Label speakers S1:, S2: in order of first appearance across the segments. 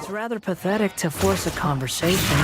S1: It's rather pathetic to force a conversation.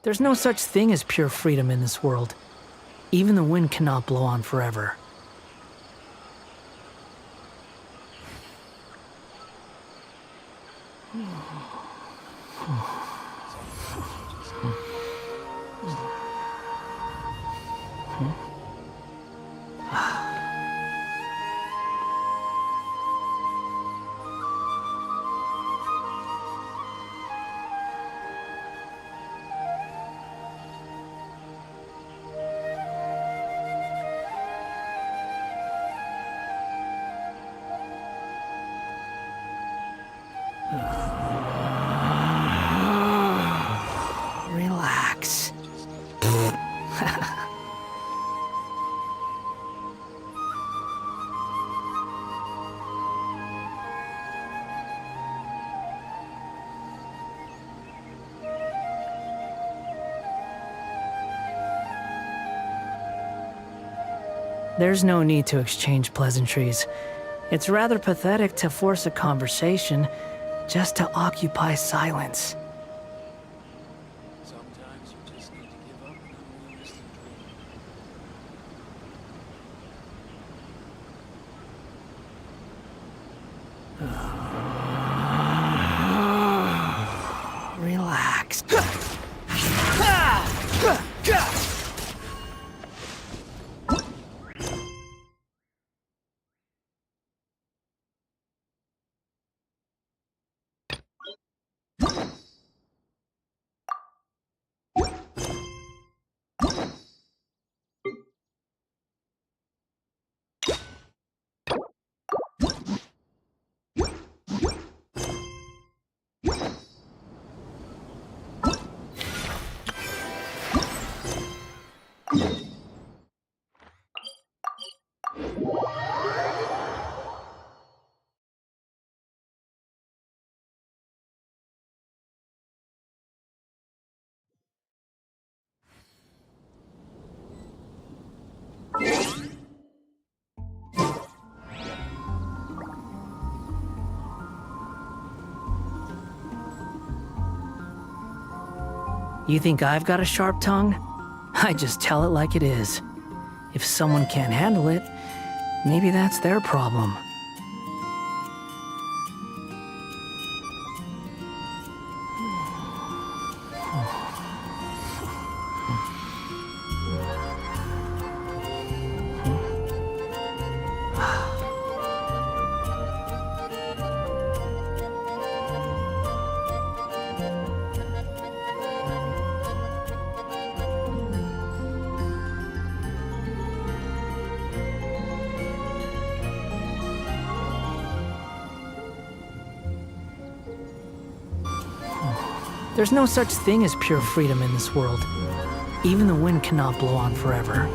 S1: There's no such thing as pure freedom in this world. Even the wind cannot blow on forever. Relax. There's no need to exchange pleasantries. It's rather pathetic to force a conversation just to occupy silence.
S2: Sometimes you just need to give up an unrealistic dream.
S1: Relax. You think I've got a sharp tongue? I just tell it like it is. If someone can't handle it, maybe that's their problem. There's no such thing as pure freedom in this world. Even the wind cannot blow on forever.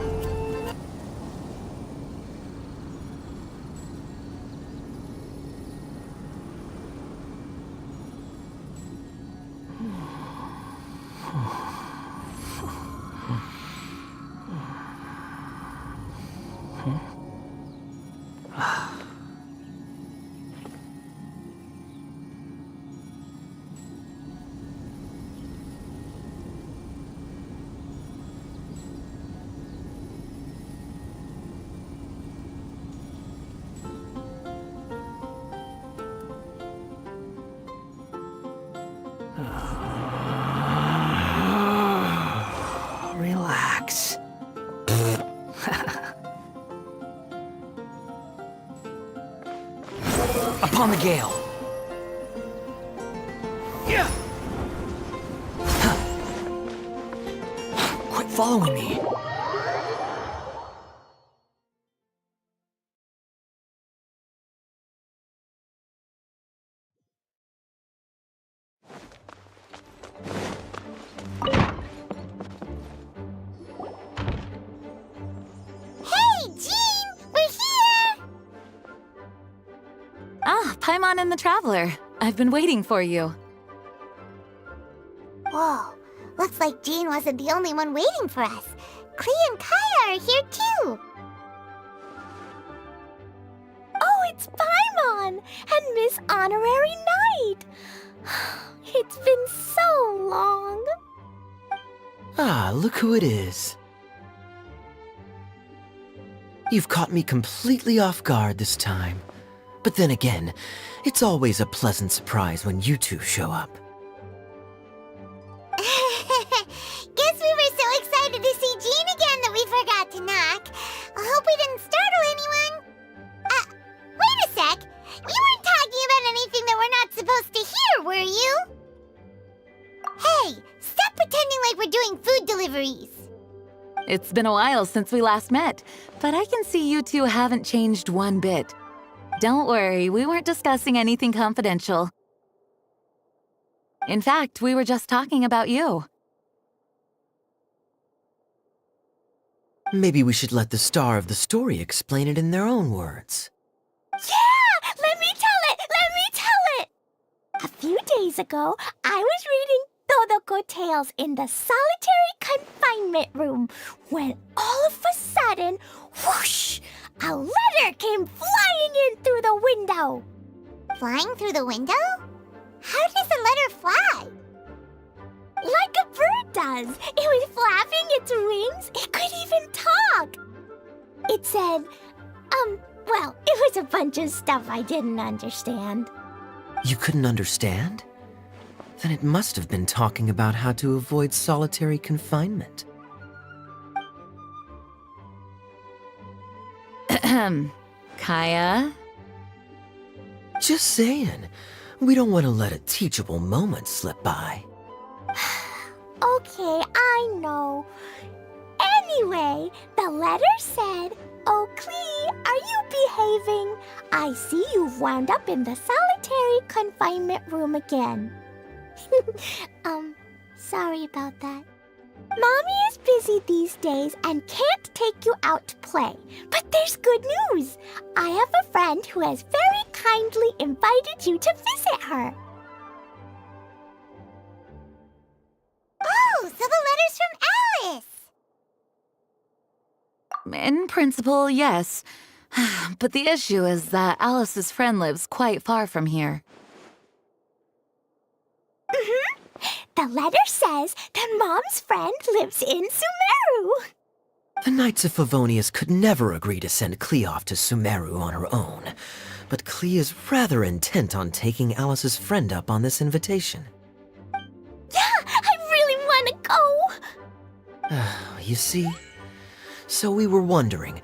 S1: Relax. Upon the gale. Yeah. Quit following me.
S3: Paimon and the Traveler. I've been waiting for you.
S4: Whoa, looks like Jean wasn't the only one waiting for us. Klee and Kaya are here too.
S5: Oh, it's Paimon and Miss Honorary Knight. It's been so long.
S6: Ah, look who it is. You've caught me completely off guard this time. But then again, it's always a pleasant surprise when you two show up.
S4: Guess we were so excited to see Jean again that we forgot to knock. I hope we didn't startle anyone. Wait a sec. You weren't talking about anything that we're not supposed to hear, were you? Hey, stop pretending like we're doing food deliveries.
S3: It's been a while since we last met, but I can see you two haven't changed one bit. Don't worry, we weren't discussing anything confidential. In fact, we were just talking about you.
S6: Maybe we should let the star of the story explain it in their own words.
S5: Yeah! Let me tell it! A few days ago, I was reading Todoko Tales in the solitary confinement room when all of a sudden, whoosh! A letter came flying in through the window.
S4: Flying through the window? How does a letter fly?
S5: Like a bird does. It was flapping its wings. It could even talk. It said, well, it was a bunch of stuff I didn't understand.
S6: You couldn't understand? Then it must have been talking about how to avoid solitary confinement.
S3: Kaya?
S6: Just saying. We don't want to let a teachable moment slip by.
S5: Okay, I know. Anyway, the letter said, "Oh, Klee, are you behaving? I see you've wound up in the solitary confinement room again." Sorry about that. Mommy is busy these days and can't take you out to play. But there's good news. I have a friend who has very kindly invited you to visit her.
S4: Oh, so the letter's from Alice.
S3: In principle, yes. But the issue is that Alice's friend lives quite far from here.
S5: The The letter says that Mom's friend lives in Sumeru.
S6: The Knights of Favonius could never agree to send Klee off to Sumeru on her own, but Klee is rather intent on taking Alice's friend up on this invitation.
S5: Yeah, I really want to go.
S6: You see? So we were wondering,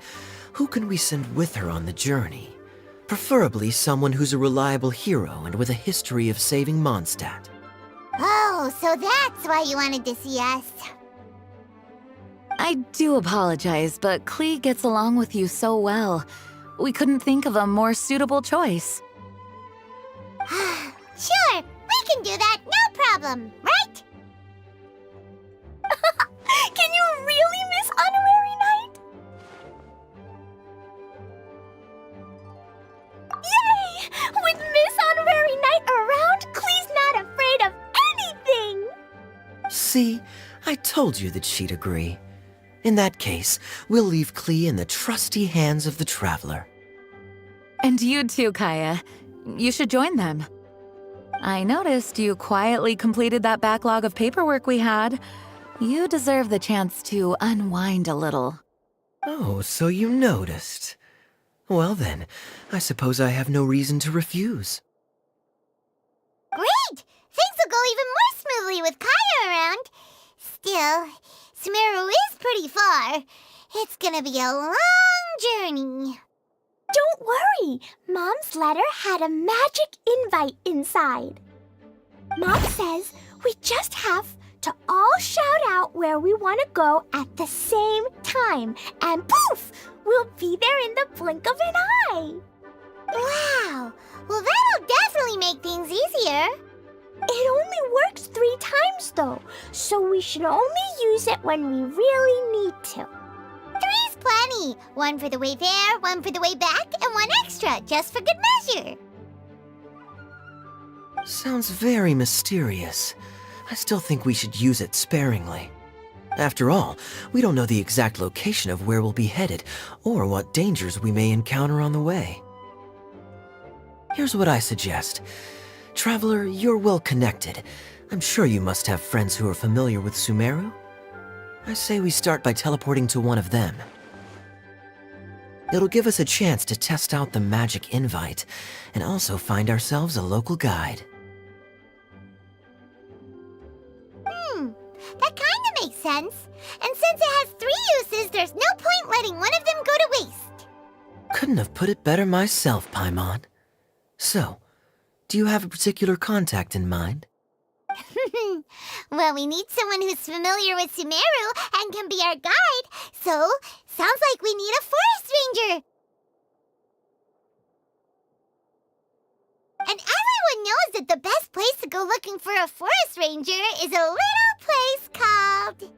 S6: who can we send with her on the journey? Preferably someone who's a reliable hero and with a history of saving Mondstadt.
S4: Oh, so that's why you wanted to see us.
S3: I do apologize, but Klee gets along with you so well. We couldn't think of a more suitable choice.
S4: Sure, we can do that, no problem, right?
S5: Can you really miss Honorary Knight? Yay! With Miss Honorary Knight around, Klee's not afraid of anything!
S6: See? I told you that she'd agree. In that case, we'll leave Klee in the trusty hands of the Traveler.
S3: And you too, Kaya. You should join them. I noticed you quietly completed that backlog of paperwork we had. You deserve the chance to unwind a little.
S6: Oh, so you noticed. Well then, I suppose I have no reason to refuse.
S4: Great! Things will go even more smoothly with Kaya around. Still, Sumeru is pretty far. It's gonna be a long journey.
S5: Don't worry, Mom's letter had a magic invite inside. Mom says we just have to all shout out where we want to go at the same time, and poof, we'll be there in the blink of an eye.
S4: Wow! Well, that'll definitely make things easier.
S5: It only works 3 times though, so we should only use it when we really need to.
S4: 3's plenty. 1 for the way there, 1 for the way back, and 1 extra, just for good measure.
S6: Sounds very mysterious. I still think we should use it sparingly. After all, we don't know the exact location of where we'll be headed, or what dangers we may encounter on the way. Here's what I suggest. Traveler, you're well connected. I'm sure you must have friends who are familiar with Sumeru. I say we start by teleporting to one of them. It'll give us a chance to test out the magic invite, and also find ourselves a local guide.
S4: That kinda makes sense. And since it has 3 uses, there's no point letting one of them go to waste.
S6: Couldn't have put it better myself, Paimon. So, do you have a particular contact in mind?
S4: Well, we need someone who's familiar with Sumeru and can be our guide, so sounds like we need a forest ranger. And everyone knows that the best place to go looking for a forest ranger is a little place called...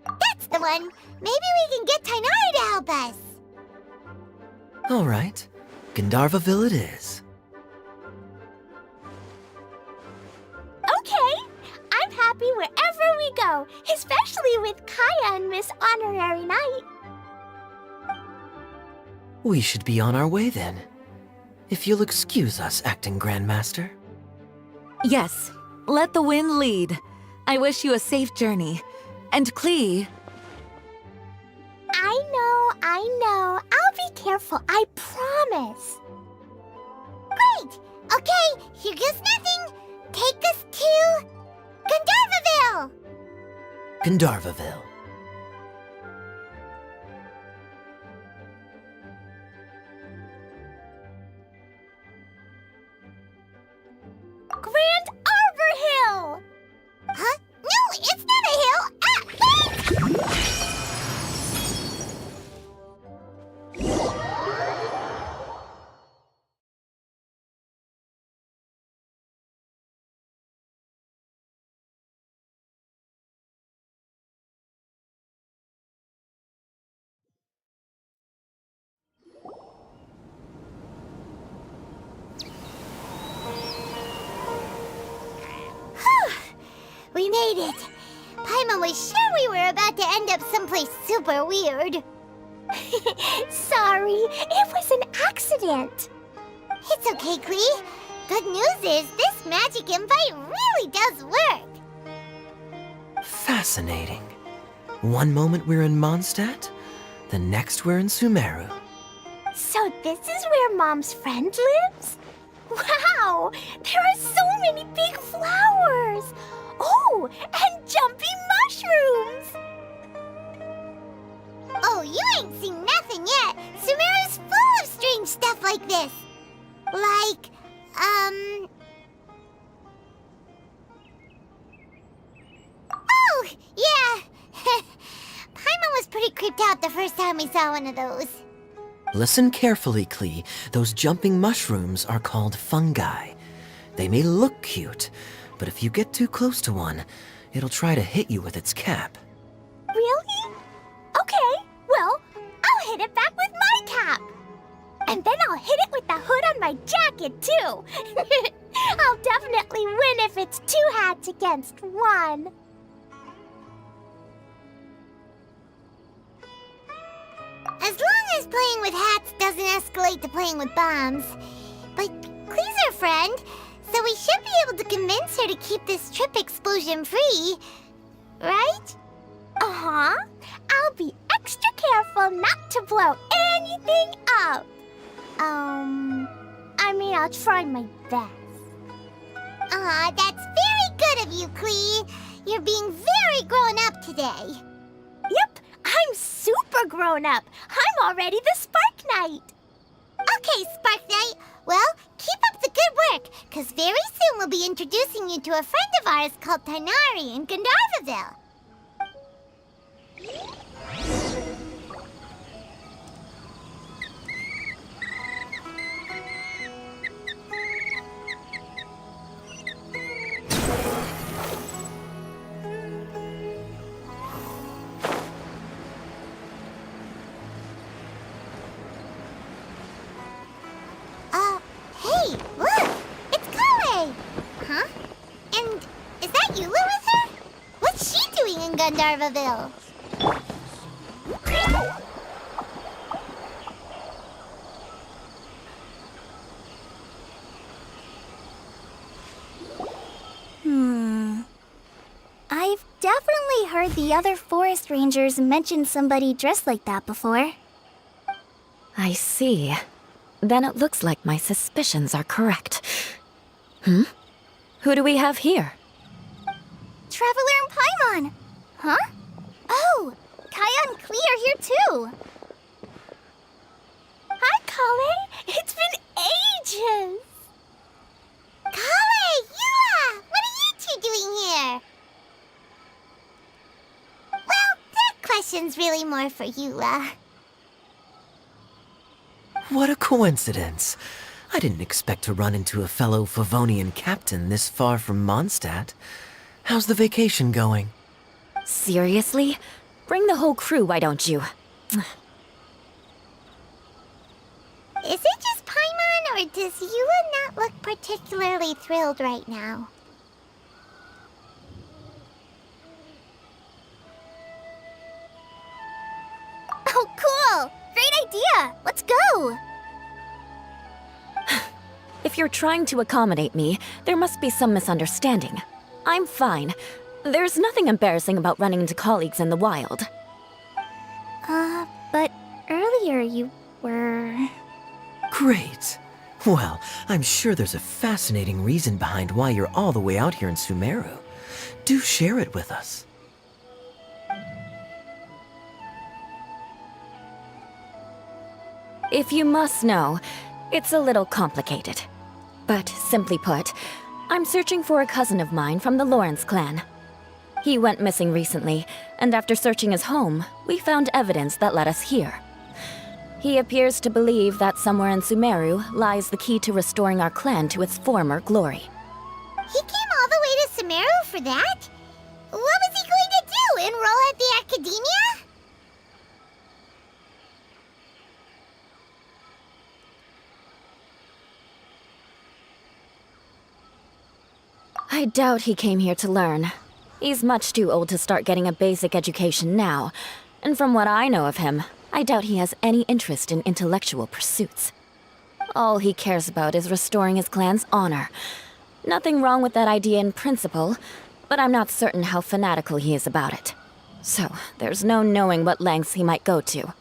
S4: That's the one! Maybe we can get Tainari to help us.
S6: All right, Gandharvaville it is.
S5: Okay, I'm happy wherever we go, especially with Kaya and Miss Honorary Knight.
S6: We should be on our way then. If you'll excuse us, Acting Grandmaster.
S3: Yes, let the wind lead. I wish you a safe journey. And Klee...
S5: I know. I'll be careful, I promise.
S4: Great! Okay, here goes nothing. Take us to... Gandharvaville!
S6: Gandharvaville.
S5: Grand Arbor Hill!
S4: Huh? No, it's not a hill! Ah! We made it! Paimon was sure we were about to end up someplace super weird.
S5: Sorry, it was an accident.
S4: It's okay, Klee. good news is this magic invite really does work.
S6: Fascinating. One moment we're in Mondstadt, the next we're in Sumeru.
S5: So this is where Mom's friend lives? Wow! There are so many big flowers! Oh, and jumpy mushrooms!
S4: Oh, you ain't seen nothing yet. Sumeru's full of strange stuff like this. Like, Oh, yeah. Paimon was pretty creeped out the first time we saw one of those.
S6: Listen carefully, Klee. Those jumping mushrooms are called fungi. They may look cute, but if you get too close to one, it'll try to hit you with its cap.
S5: Really? Okay, well, I'll hit it back with my cap. And then I'll hit it with the hood on my jacket, too. I'll definitely win if it's 2 hats against 1.
S4: As long as playing with hats doesn't escalate to playing with bombs. But Klee's our friend, so we should be able to convince her to keep this trip explosion-free. Right?
S5: Uh-huh. I'll be extra careful not to blow anything up. I mean, I'll try my best.
S4: Aw, that's very good of you, Klee. You're being very grown up today.
S5: Yep, I'm super grown up. I'm already the Spark Knight.
S4: Okay, Spark Knight. Well, keep up the good work, because very soon we'll be introducing you to a friend of ours called Tighnari in Gandharvaville. Hey, look! It's Kale! Huh? And is that Eula with her? What's she doing in Gandharvaville?
S7: I've definitely heard the other forest rangers mention somebody dressed like that before.
S3: I see. Then it looks like my suspicions are correct. Who do we have here?
S7: Traveler and Paimon! Huh? Oh, Kaya and Klee are here too!
S5: Hi, Kale. It's been ages.
S4: Kale! Eula! What are you two doing here? Well, that question's really more for Eula.
S6: What a coincidence. I didn't expect to run into a fellow Favonian captain this far from Mondstadt. How's the vacation going?
S3: Seriously? Bring the whole crew, why don't you?
S4: Is it just Paimon, or does Eula not look particularly thrilled right now?
S7: Oh, cool! Great idea! Let's go!
S3: If you're trying to accommodate me, there must be some misunderstanding. I'm fine. There's nothing embarrassing about running into colleagues in the wild.
S7: But earlier you were...
S6: Great. Well, I'm sure there's a fascinating reason behind why you're all the way out here in Sumeru. Do share it with us.
S3: If you must know, it's a little complicated. But simply put, I'm searching for a cousin of mine from the Lawrence clan. He went missing recently, and after searching his home, we found evidence that led us here. He appears to believe that somewhere in Sumeru lies the key to restoring our clan to its former glory.
S4: He came all the way to Sumeru for that? What was he going to do, enroll at the academia?
S3: I doubt he came here to learn. He's much too old to start getting a basic education now, and from what I know of him, I doubt he has any interest in intellectual pursuits. All he cares about is restoring his clan's honor. Nothing wrong with that idea in principle, but I'm not certain how fanatical he is about it. So, there's no knowing what lengths he might go to.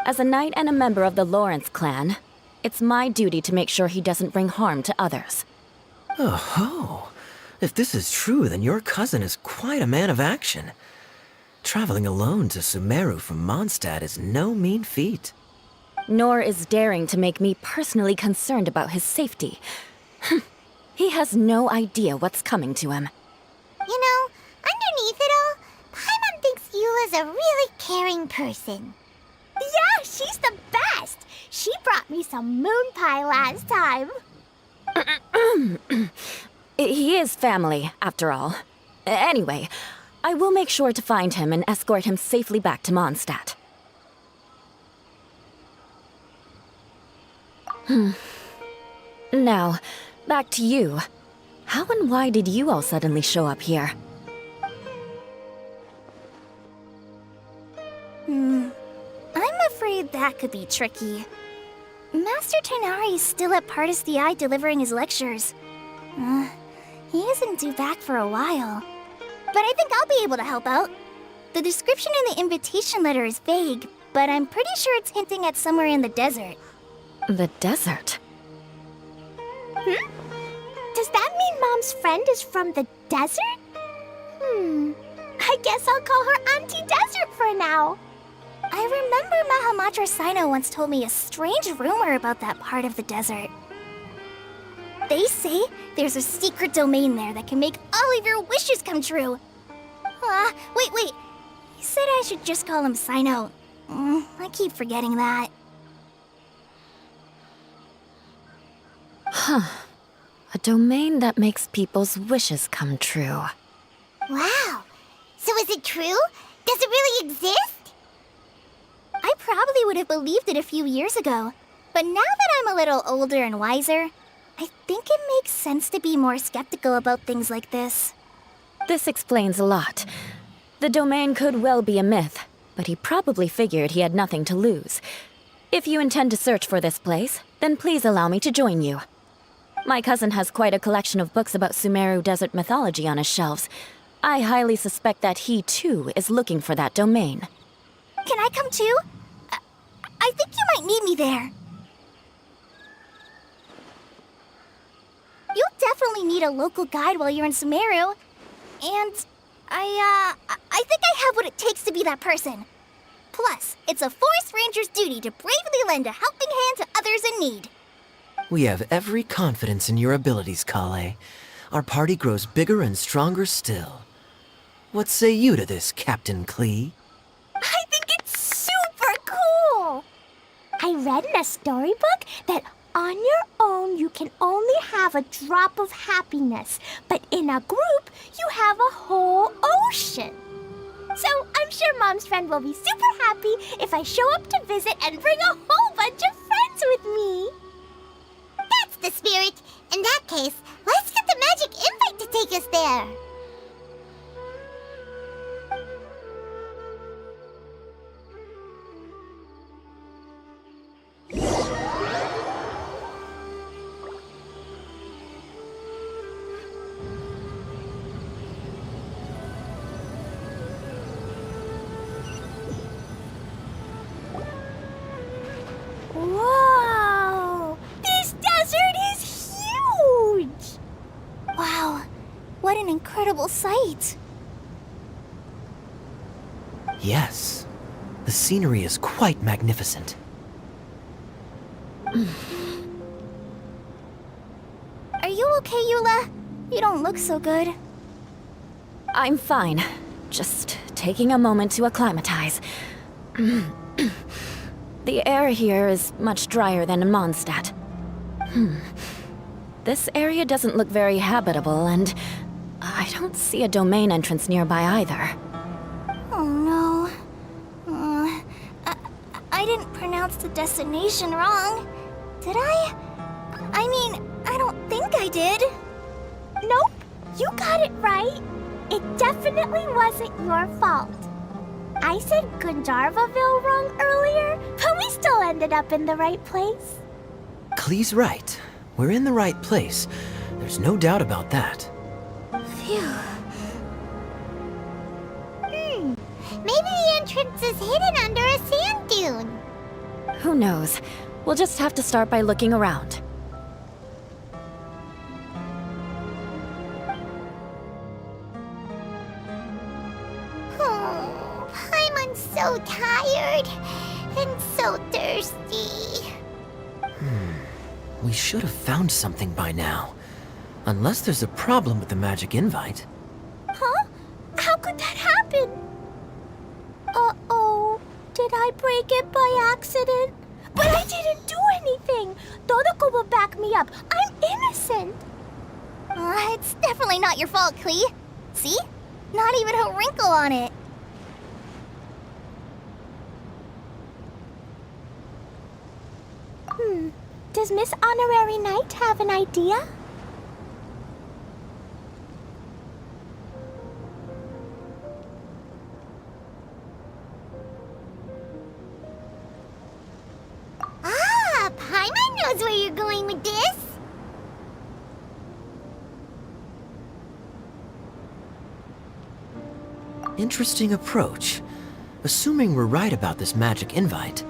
S3: As a knight and a member of the Lawrence clan, it's my duty to make sure he doesn't bring harm to others.
S6: Oh ho! If this is true, then your cousin is quite a man of action. Traveling alone to Sumeru from Mondstadt is no mean feat.
S3: Nor is daring to make me personally concerned about his safety. He has no idea what's coming to him.
S4: You know, underneath it all, Paimon thinks Eula's a really caring person.
S5: Yeah, she's the best! She brought me some moon pie last time.
S3: He is family, after all. Anyway, I will make sure to find him and escort him safely back to Mondstadt. Now, back to you. How and why did you all suddenly show up here?
S5: I'm afraid that could be tricky. Master Tighnari is still at Partis the Eye delivering his lectures. He isn't due back for a while. But I think I'll be able to help out. The description in the invitation letter is vague, but I'm pretty sure it's hinting at somewhere in the desert.
S3: The desert?
S5: Does that mean Mom's friend is from the desert? I guess I'll call her Auntie Desert for now. I remember Mahamatra Sino once told me a strange rumor about that part of the desert. They say there's a secret domain there that can make all of your wishes come true. Wait. He said I should just call him Sino. I keep forgetting that.
S3: A domain that makes people's wishes come true.
S4: Wow. So is it true? Does it really exist?
S5: I probably would have believed it a few years ago. But now that I'm a little older and wiser, I think it makes sense to be more skeptical about things like this.
S3: This explains a lot. The domain could well be a myth, but he probably figured he had nothing to lose. If you intend to search for this place, then please allow me to join you. My cousin has quite a collection of books about Sumeru desert mythology on his shelves. I highly suspect that he, too, is looking for that domain.
S5: Can I come too? I think you might need me there. You'll definitely need a local guide while you're in Sumeru. And I think I have what it takes to be that person. Plus, it's a forest ranger's duty to bravely lend a helping hand to others in need.
S6: We have every confidence in your abilities, Kale. Our party grows bigger and stronger still. What say you to this, Captain Klee?
S5: I think it's super cool! I read in a storybook that on your own you can only have a drop of happiness, but in a group you have a whole ocean. So I'm sure Mom's friend will be super happy if I show up to visit and bring a whole bunch of friends with me.
S4: That's the spirit. In that case, let's get the magic invite to take us there.
S5: Whoa! This desert is huge! Wow, what an incredible sight.
S6: Yes. The scenery is quite magnificent.
S5: Are you okay, Eula? You don't look so good.
S3: I'm fine. Just taking a moment to acclimatize. The air here is much drier than in Mondstadt. This area doesn't look very habitable, and I don't see a domain entrance nearby either.
S5: Oh no. I didn't pronounce the destination wrong. Did I? I mean, I don't think I did. Nope, you got it right. It definitely wasn't your fault. I said Gundarvaville wrong earlier, but we still ended up in the right place.
S6: Klee's right. We're in the right place. There's no doubt about that.
S5: Phew.
S4: Maybe the entrance is hidden under a sand dune.
S8: Who knows? We'll just have to start by looking around.
S4: Oh, Paimon's so tired and so thirsty.
S6: We should have found something by now. Unless there's a problem with the magic invite.
S5: Huh? How could that happen? Uh-oh. Did I break it by accident? But I didn't do anything. Todoko will back me up. I'm innocent.
S7: It's definitely not your fault, Klee. See? Not even a wrinkle on it.
S5: Does Miss Honorary Knight have an idea?
S4: Ah, Paimon knows where you're going with this.
S6: Interesting approach. Assuming we're right about this magic invite.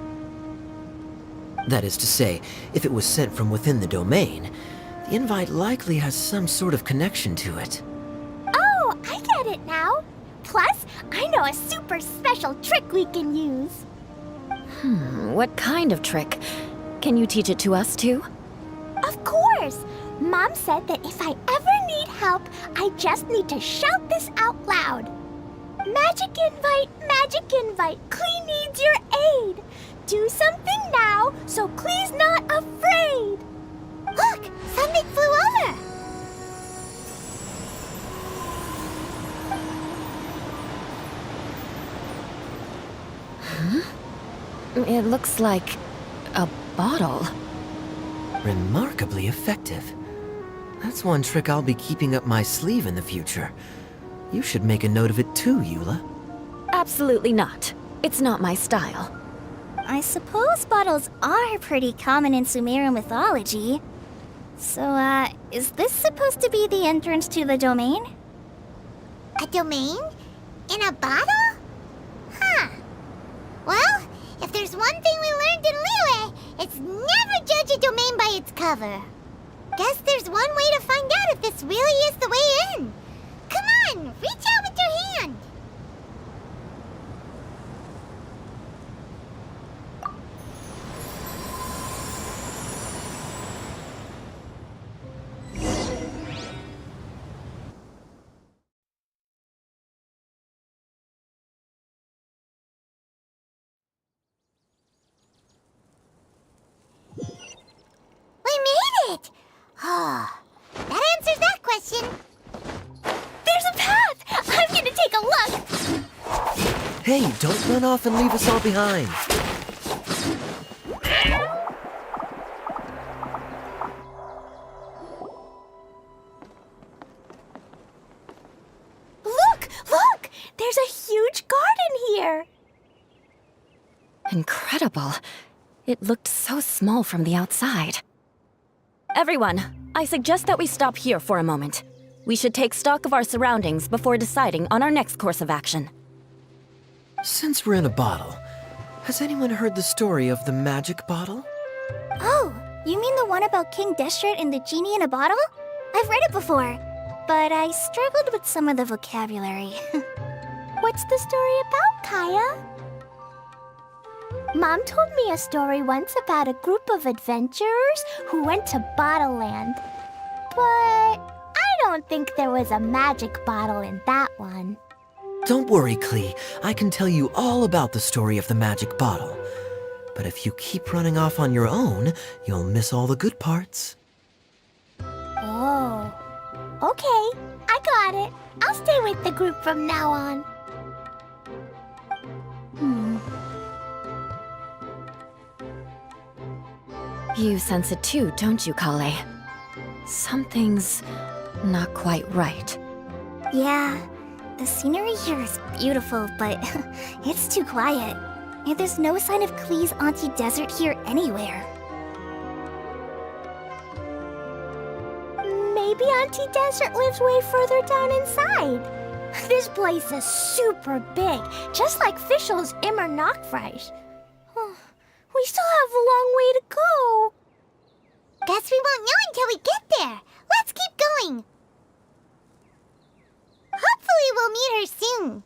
S6: That is to say, if it was sent from within the domain, the invite likely has some sort of connection to it.
S5: Oh, I get it now. Plus, I know a super special trick we can use.
S8: What kind of trick? Can you teach it to us too?
S5: Of course! Mom said that if I ever need help, I just need to shout this out loud. Magic invite, Klee needs your aid. Do something now so Klee's not afraid.
S4: Look, something flew over.
S8: It looks like a bottle.
S6: Remarkably effective. That's one trick I'll be keeping up my sleeve in the future. You should make a note of it too, Eula.
S8: Absolutely not. It's not my style.
S7: I suppose bottles are pretty common in Sumeru mythology. So, is this supposed to be the entrance to the domain?
S4: A domain? In a bottle? Huh. Well, if there's one thing we learned in Liyue, it's never judge a domain by its cover. Guess there's one way to find out if this really is the way in. Come on, reach out with your hand. We made it! Ah, that answers that question.
S5: There's a path! I'm gonna take a look.
S6: Hey, don't run off and leave us all behind.
S5: Look! There's a huge garden here.
S8: Incredible. It looked so small from the outside. Everyone, I suggest that we stop here for a moment. We should take stock of our surroundings before deciding on our next course of action.
S6: Since we're in a bottle, has anyone heard the story of the magic bottle?
S7: Oh, you mean the one about King Destret and the genie in a bottle? I've read it before, but I struggled with some of the vocabulary.
S5: What's the story about, Kaya? Mom told me a story once about a group of adventurers who went to Bottle Land. But I don't think there was a magic bottle in that one.
S6: Don't worry, Klee. I can tell you all about the story of the magic bottle. But if you keep running off on your own, you'll miss all the good parts.
S5: Oh, okay. I got it. I'll stay with the group from now on.
S8: You sense it too, don't you, Kale? Something's not quite right.
S7: Yeah, the scenery here is beautiful, but it's too quiet. And there's no sign of Klee's Auntie Desert here anywhere.
S5: maybe Auntie Desert lives way further down inside. This place is super big, just like Fischl's Immer Nachtreich. We still have a long way to go.
S4: Guess we won't know until we get there. Let's keep going. Hopefully we'll meet her soon.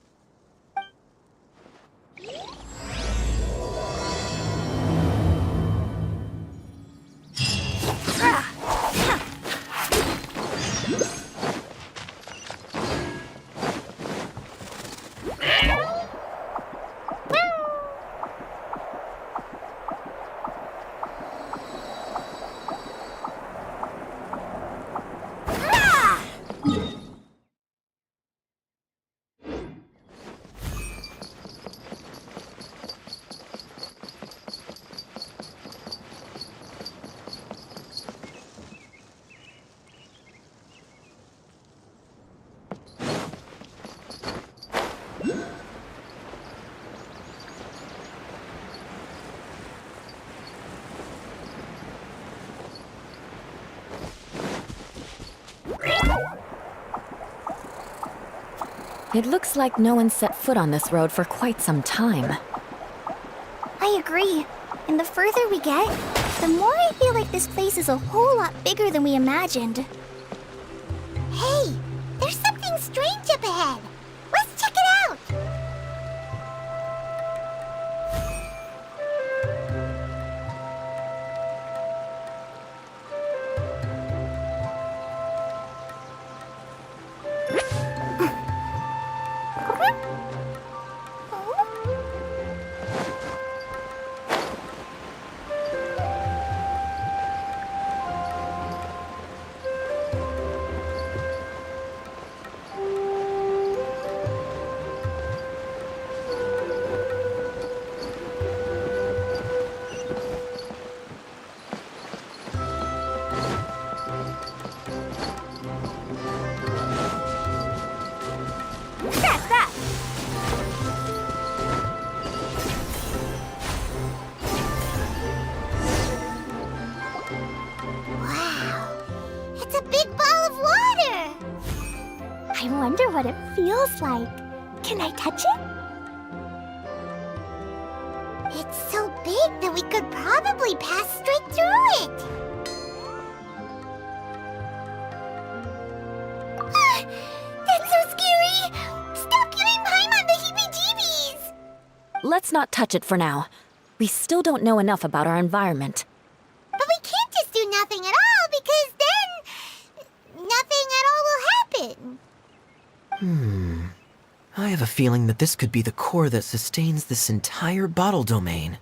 S8: It looks like no one set foot on this road for quite some time.
S7: I agree. And the further we get, the more I feel like this place is a whole lot bigger than we imagined.
S4: Hey, there's something strange up ahead. Let's check it out.
S5: I wonder what it feels like. Can I touch it?
S4: It's so big that we could probably pass straight through it. That's so scary! Stop giving Paimon the heebie-jeebies!
S8: Let's not touch it for now. We still don't know enough about our environment.
S4: But we can't just do nothing at all, because then nothing at all will happen.
S6: I have a feeling that this could be the core that sustains this entire bottle domain.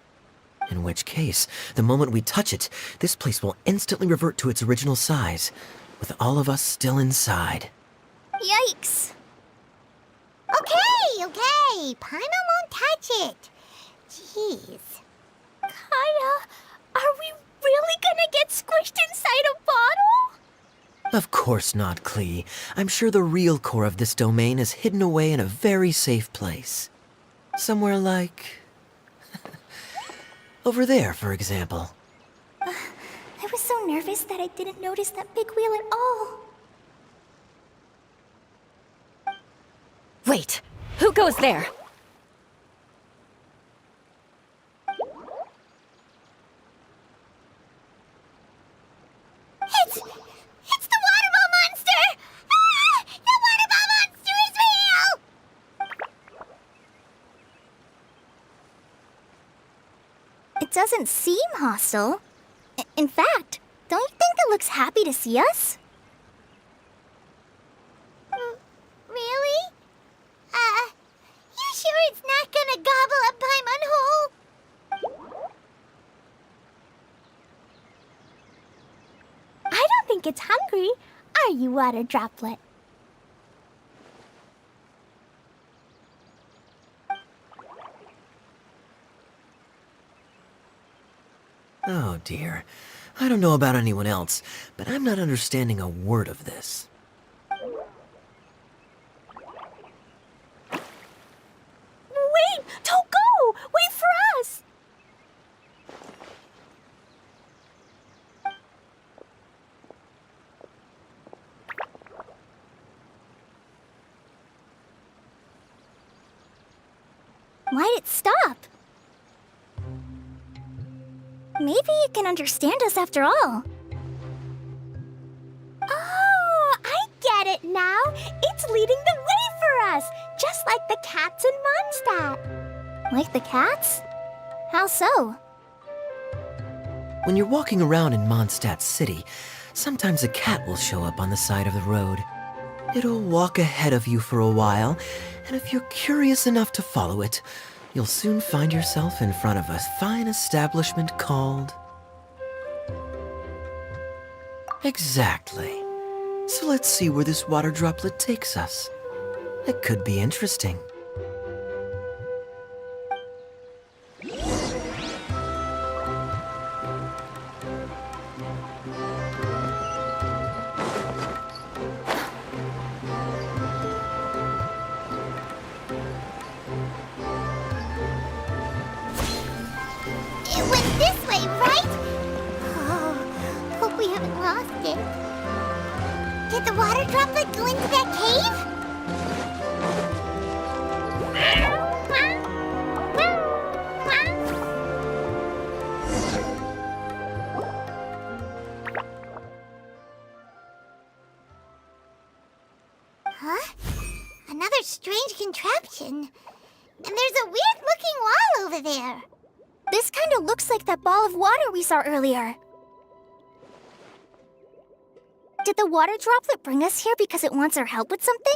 S6: In which case, the moment we touch it, this place will instantly revert to its original size, with all of us still inside.
S7: Yikes!
S4: Okay. Paimon won't touch it. Jeez.
S5: Kaya, are we really gonna get squished inside a bottle?
S6: Of course not, Klee. I'm sure the real core of this domain is hidden away in a very safe place. Somewhere like... over there, for example.
S7: I was so nervous that I didn't notice that big wheel at all.
S8: Wait, who goes there?
S4: It's the water ball monster! Ah! The water ball monster is real!
S7: It doesn't seem hostile. In fact, don't you think it looks happy to see us?
S4: Really? You sure it's not gonna gobble up Paimon whole?
S5: I don't think it's hungry. Are you, water droplet?
S6: Oh dear. I don't know about anyone else, but I'm not understanding a word of this.
S5: Wait! Don't go! Wait for us!
S7: Why'd it stop? Maybe it can understand us after all.
S5: Oh, I get it now. It's leading the way for us, just like the cats in Mondstadt.
S7: Like the cats? How so?
S6: When you're walking around in Mondstadt City, sometimes a cat will show up on the side of the road. It'll walk ahead of you for a while, and if you're curious enough to follow it, you'll soon find yourself in front of a fine establishment called... Exactly. So let's see where this water droplet takes us. It could be interesting.
S4: It went this way, right? Oh, hope we haven't lost it. Did the water droplet go into that cave? Huh? Another strange contraption. And there's a weird-looking wall over there.
S7: This kind of looks like that ball of water we saw earlier. Did the water droplet bring us here because it wants our help with something?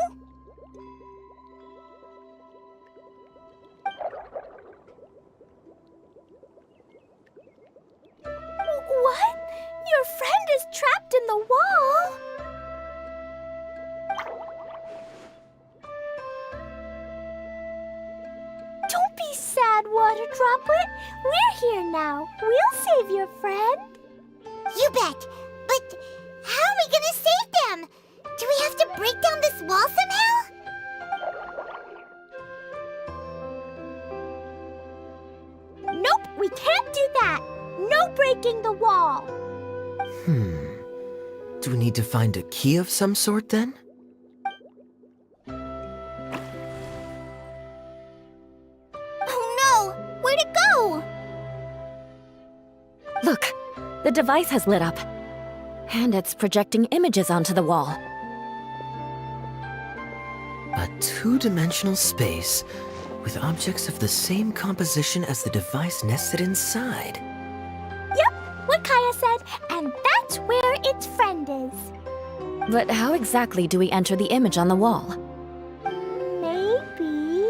S5: What? Your friend is trapped in the wall? Don't be sad, Water Droplet. We're here now. We'll save your friend.
S4: You bet. But how are we gonna save them? Do we have to break down this wall somehow?
S5: Nope, we can't do that. No breaking the wall.
S6: Do we need to find a key of some sort then?
S7: Oh no! Where'd it go?
S8: Look, the device has lit up. And it's projecting images onto the wall.
S6: A two-dimensional space with objects of the same composition as the device nested inside.
S5: Yep, what Kaya said, and that's where its friend is.
S8: But how exactly do we enter the image on the wall?
S5: Maybe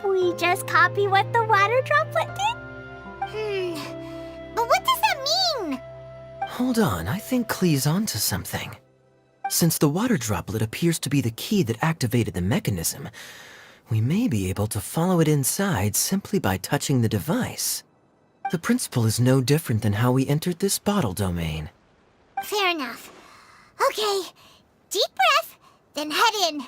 S5: we just copy what the water droplet did?
S4: But what does that mean?
S6: Hold on, I think Klee's onto something. Since the water droplet appears to be the key that activated the mechanism, we may be able to follow it inside simply by touching the device. The principle is no different than how we entered this bottle domain.
S4: Fair enough. Okay, deep breath, then head in.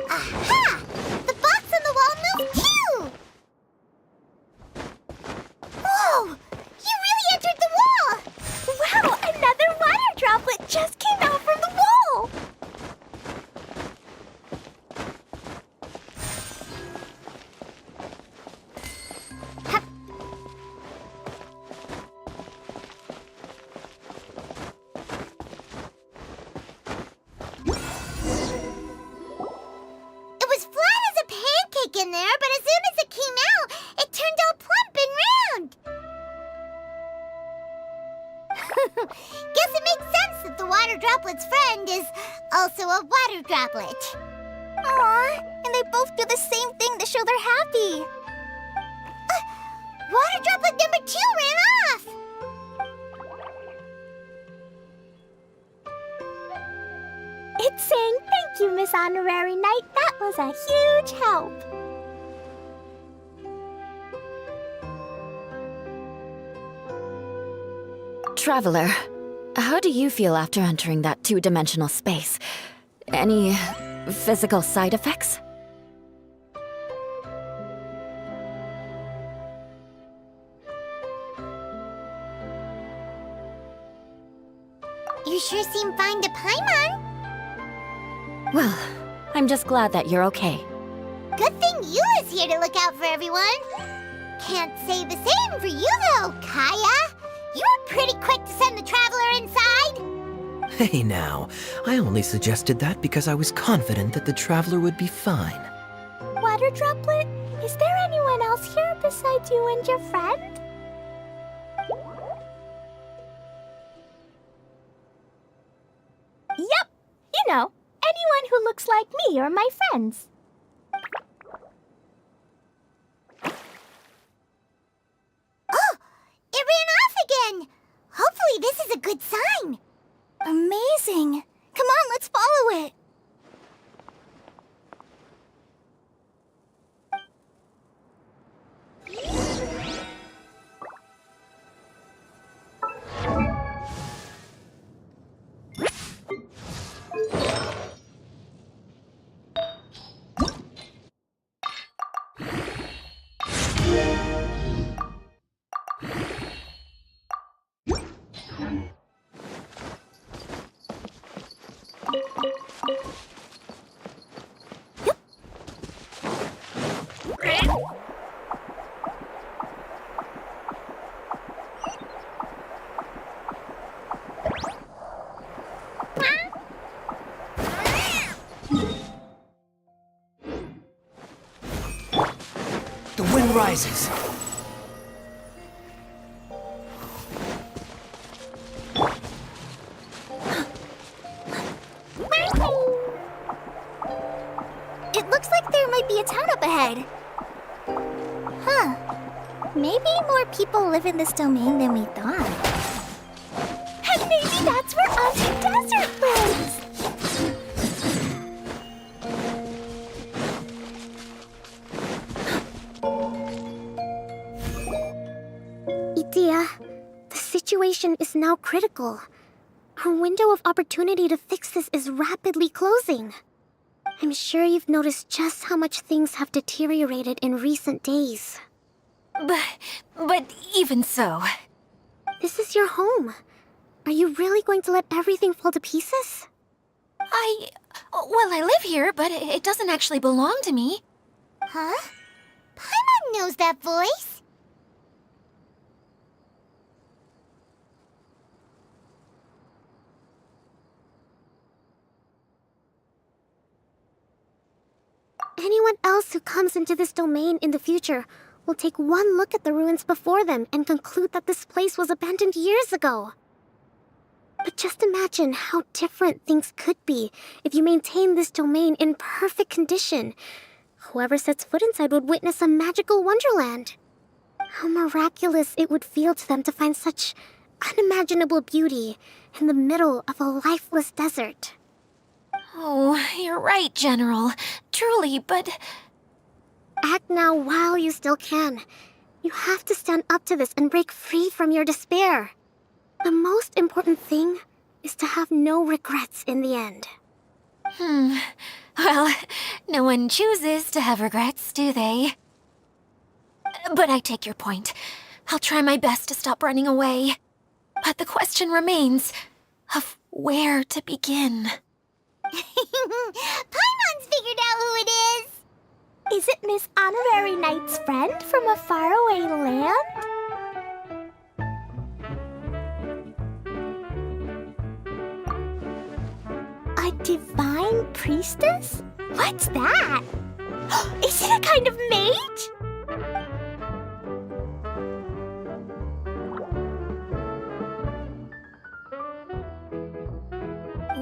S4: Aha! The box on the wall moved too! Whoa! You really entered the wall!
S5: Wow, another water droplet just came out from the wall!
S4: It was flat as a pancake in there, but as soon as it came out, it turned all plump and round. Guess it makes sense that the water droplet's friend is also a water droplet.
S7: Aw, and they both do the same thing to show they're happy.
S4: Water droplet number 2 ran off.
S5: Miss Honorary Knight. That was a huge help.
S8: Traveler, how do you feel after entering that two-dimensional space? Any physical side effects?
S4: You sure seem fine to Paimon.
S8: Well, I'm just glad that you're okay.
S4: Good thing you is here to look out for everyone. Can't say the same for you though, Kaya. You were pretty quick to send the traveler inside.
S6: Hey now, I only suggested that because I was confident that the traveler would be fine.
S5: Water Droplet, is there anyone else here besides you and your friend? Yep, you know, anyone who looks like me or my friends.
S4: Oh, it ran off again. Hopefully this is a good sign.
S7: Amazing. Come on, let's follow it.
S1: The wind rises.
S7: It looks like there might be a town up ahead. Huh. Maybe more people live in this domain than we thought.
S5: And maybe that's where Auntie Desert lives.
S7: Itia, the situation is now critical. Our window of opportunity to fix this is rapidly closing. I'm sure you've noticed just how much things have deteriorated in recent days.
S3: But even so...
S7: This is your home. Are you really going to let everything fall to pieces?
S3: Well, I live here, but it doesn't actually belong to me.
S4: Huh? Paimon knows that voice.
S7: Anyone else who comes into this domain in the future will take one look at the ruins before them and conclude that this place was abandoned years ago. But just imagine how different things could be if you maintain this domain in perfect condition. Whoever sets foot inside would witness a magical wonderland. How miraculous it would feel to them to find such unimaginable beauty in the middle of a lifeless desert.
S3: Oh, you're right, General. Truly, but...
S7: Act now while you still can. You have to stand up to this and break free from your despair. The most important thing is to have no regrets in the end.
S3: Well, no one chooses to have regrets, do they? But I take your point. I'll try my best to stop running away. But the question remains of where to begin.
S4: Paimon's figured out who it is.
S5: Is it Miss Honorary Knight's friend from a faraway land? A divine priestess? What's that? Is it a kind of mage?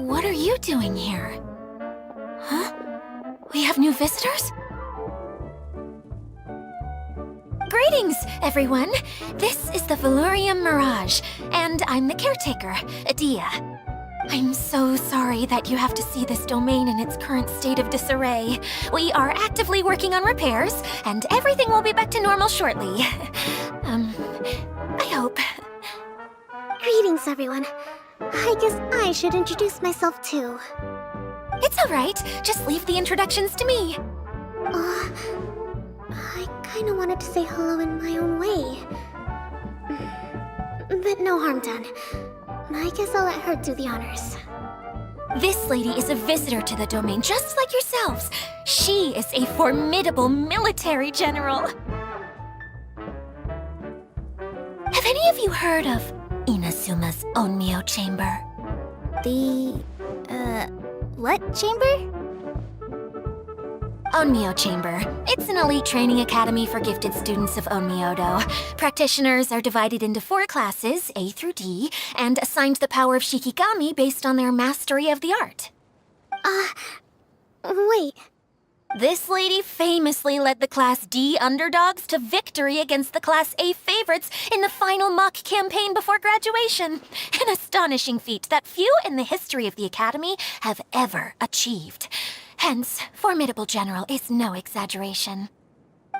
S3: What are you doing here? Huh? We have new visitors? Greetings, everyone! This is the Valurium Mirage, and I'm the caretaker, Adia.
S5: I'm so sorry that you have to see this domain in its current state of disarray. We are actively working on repairs, and everything will be back to normal shortly. I hope.
S7: Greetings, everyone. I guess I should introduce myself too.
S5: It's alright, just leave the introductions to me.
S7: I kinda wanted to say hello in my own way. But no harm done. I guess I'll let her do the honors.
S5: This lady is a visitor to the domain, just like yourselves. She is a formidable military general. Have any of you heard of Inazuma's Onmyo Chamber?
S7: What chamber?
S5: Onmyo Chamber. It's an elite training academy for gifted students of Onmyodo. Practitioners are divided into 4 classes, A through D, and assigned the power of Shikigami based on their mastery of the art.
S7: Wait.
S5: This lady famously led the Class D underdogs to victory against the Class A favorites in the final mock campaign before graduation. An astonishing feat that few in the history of the Academy have ever achieved. Hence, formidable general is no exaggeration.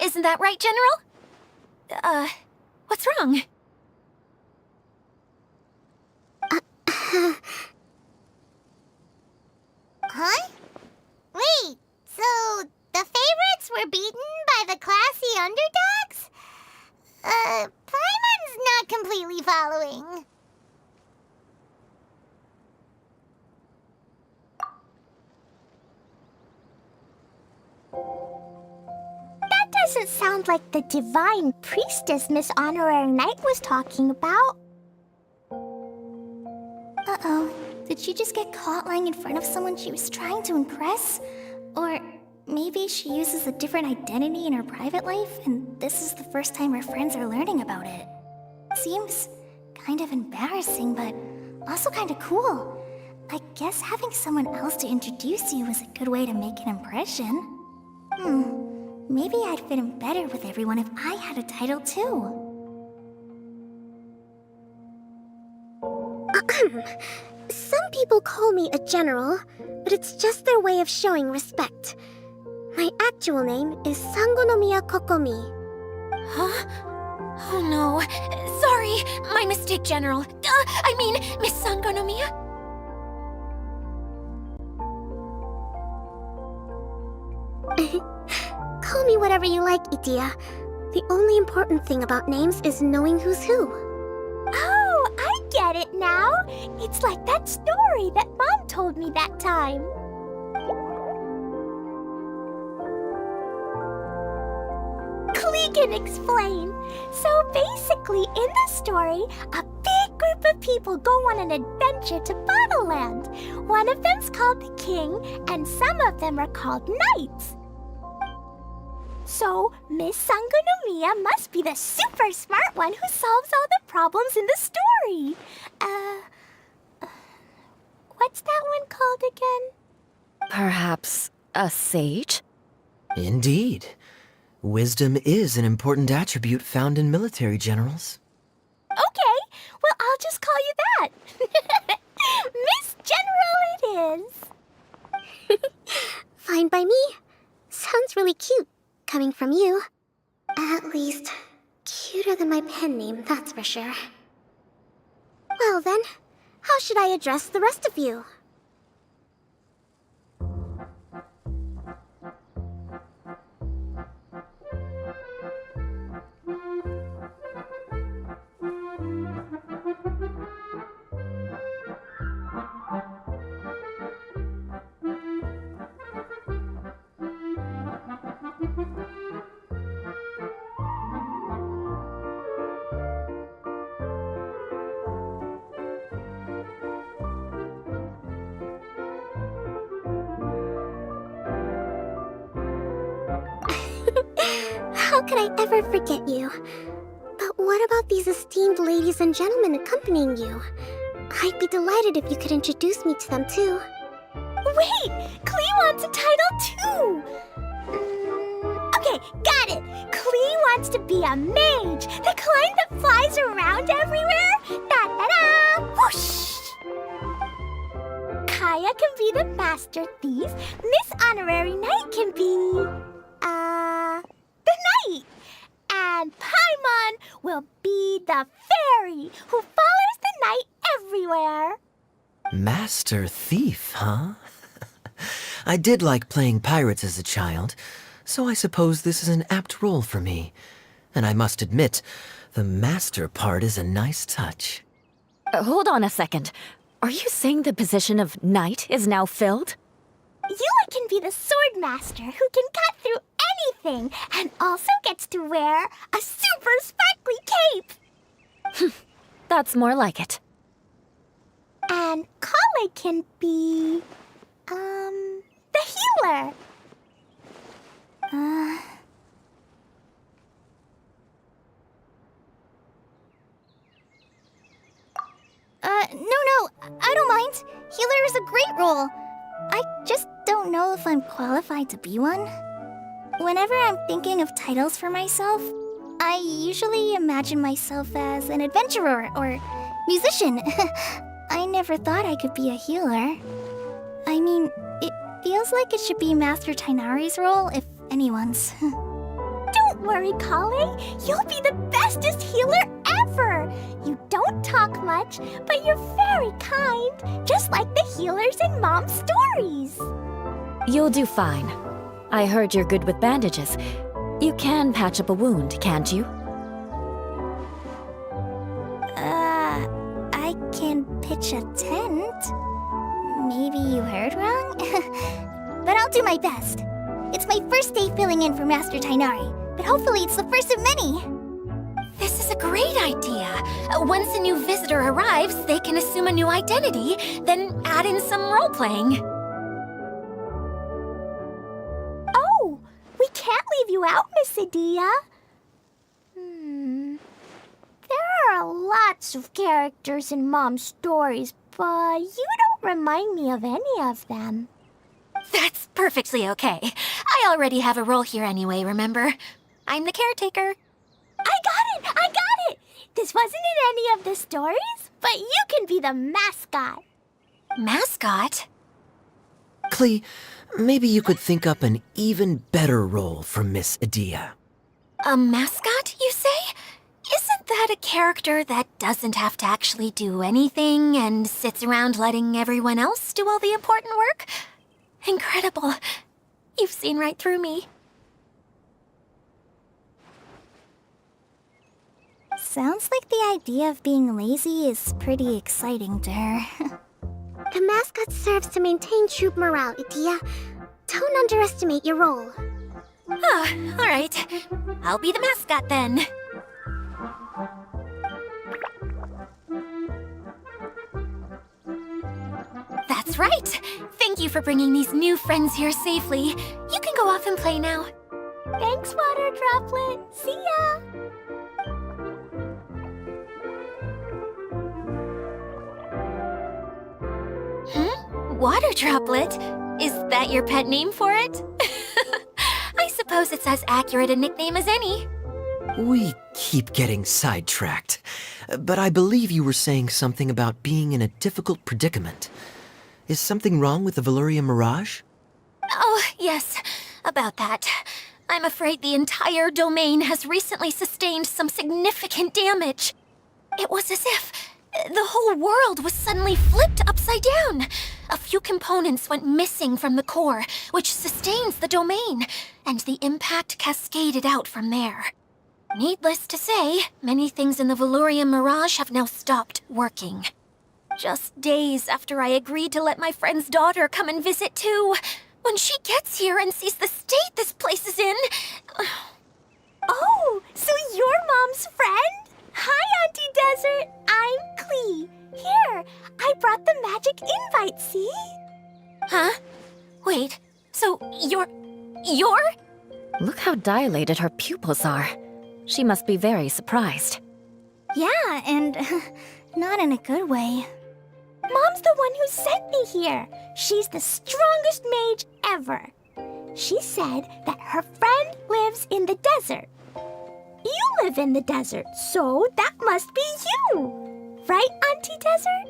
S5: Isn't that right, General? What's wrong?
S4: Huh? Wait, so the favorites were beaten by the classy underdogs? Paimon's not completely following.
S5: That doesn't sound like the divine priestess Miss Honorary Knight was talking about.
S9: Uh-oh. Did she just get caught lying in front of someone she was trying to impress? Or maybe she uses a different identity in her private life, and this is the first time her friends are learning about it. Seems kind of embarrassing, but also kind of cool. I guess having someone else to introduce you is a good way to make an impression. Maybe I'd fit in better with everyone if I had a title too.
S7: Some people call me a general, but it's just their way of showing respect. My actual name is Sangonomiya Kokomi.
S5: Huh? Oh no. Sorry, my mistake, General. I mean, Miss Sangonomiya.
S7: Call me whatever you like, Itia. The only important thing about names is knowing who's who.
S5: Oh, I get it now. It's like that story that Mom told me that time. Klee can explain. So basically, in the story, a big group of people go on an adventure to Bottleland. One of them's called the King, and some of them are called Knights. So, Miss Sangonomiya must be the super smart one who solves all the problems in the story. What's that one called again?
S8: Perhaps a sage?
S6: Indeed. Wisdom is an important attribute found in military generals.
S5: Okay, well, I'll just call you that. Miss General it is.
S7: Fine by me. Sounds really cute, coming from you. At least, cuter than my pen name, that's for sure. Well then, how should I address the rest of you? How could I ever forget you? But what about these esteemed ladies and gentlemen accompanying you? I'd be delighted if you could introduce me to them too.
S5: Wait, Klee wants a title too. Okay, got it. Klee wants to be a mage, the kind that flies around everywhere. Da-da-da! Whoosh! Kaya can be the Master Thief, Miss Honorary Knight can be... the Knight. And Paimon will be the fairy who follows the Knight everywhere.
S6: Master Thief, huh? I did like playing pirates as a child, so I suppose this is an apt role for me. And I must admit, the master part is a nice touch.
S8: Hold on a second. Are you saying the position of knight is now filled?
S5: Eula can be the sword master who can cut through anything and also gets to wear a super sparkly cape.
S8: That's more like it.
S5: And Kale can be... the healer.
S9: No, I don't mind. Healer is a great role. I just don't know if I'm qualified to be one. Whenever I'm thinking of titles for myself, I usually imagine myself as an adventurer or musician. I never thought I could be a healer. I mean, it feels like it should be Master Tainari's role, if anyone's.
S5: Don't worry, Kale. You'll be the bestest healer ever. You don't talk much, but you're very kind, just like the healers in Mom's stories.
S8: You'll do fine. I heard you're good with bandages. You can patch up a wound, can't you?
S9: I can pitch a tent. Maybe you heard wrong? But I'll do my best. It's my first day filling in for Master Tainari, but hopefully it's the first of many.
S10: This is a great idea. Once a new visitor arrives, they can assume a new identity, then add in some role-playing.
S5: Oh, we can't leave you out, Miss Adia. There are lots of characters in Mom's stories, but you don't remind me of any of them.
S10: That's perfectly okay. I already have a role here anyway, remember? I'm the caretaker.
S5: I got it! This wasn't in any of the stories, but you can be the mascot.
S10: Mascot?
S6: Klee, maybe you could think up an even better role for Miss Adia.
S10: A mascot, you say? Isn't that a character that doesn't have to actually do anything and sits around letting everyone else do all the important work? Incredible. You've seen right through me.
S9: Sounds like the idea of being lazy is pretty exciting to her.
S7: The mascot serves to maintain troop morale, Adia. Don't underestimate your role.
S10: Ah, all right. I'll be the mascot then. That's right. Thank you for bringing these new friends here safely. You can go off and play now.
S5: Thanks, Water Droplet. See ya!
S10: Water Droplet? Is that your pet name for it? I suppose it's as accurate a nickname as any.
S6: We keep getting sidetracked, but I believe you were saying something about being in a difficult predicament. Is something wrong with the Valyria Mirage?
S10: Oh, yes, about that. I'm afraid the entire domain has recently sustained some significant damage. It was as if the whole world was suddenly flipped upside down. A few components went missing from the core, which sustains the domain, and the impact cascaded out from there. Needless to say, many things in the Valyria Mirage have now stopped working. Just days after I agreed to let my friend's daughter come and visit too. When she gets here and sees the state this place is in...
S5: Oh, so you're Mom's friend? Hi, Auntie Desert. I'm Klee. Here, I brought the magic invite, see?
S10: Huh? Wait, so you're...
S8: Look how dilated her pupils are. She must be very surprised.
S9: Yeah, and not in a good way.
S5: Mom's the one who sent me here. She's the strongest mage ever. She said that her friend lives in the desert. You live in the desert, so that must be you. Right, Auntie Desert?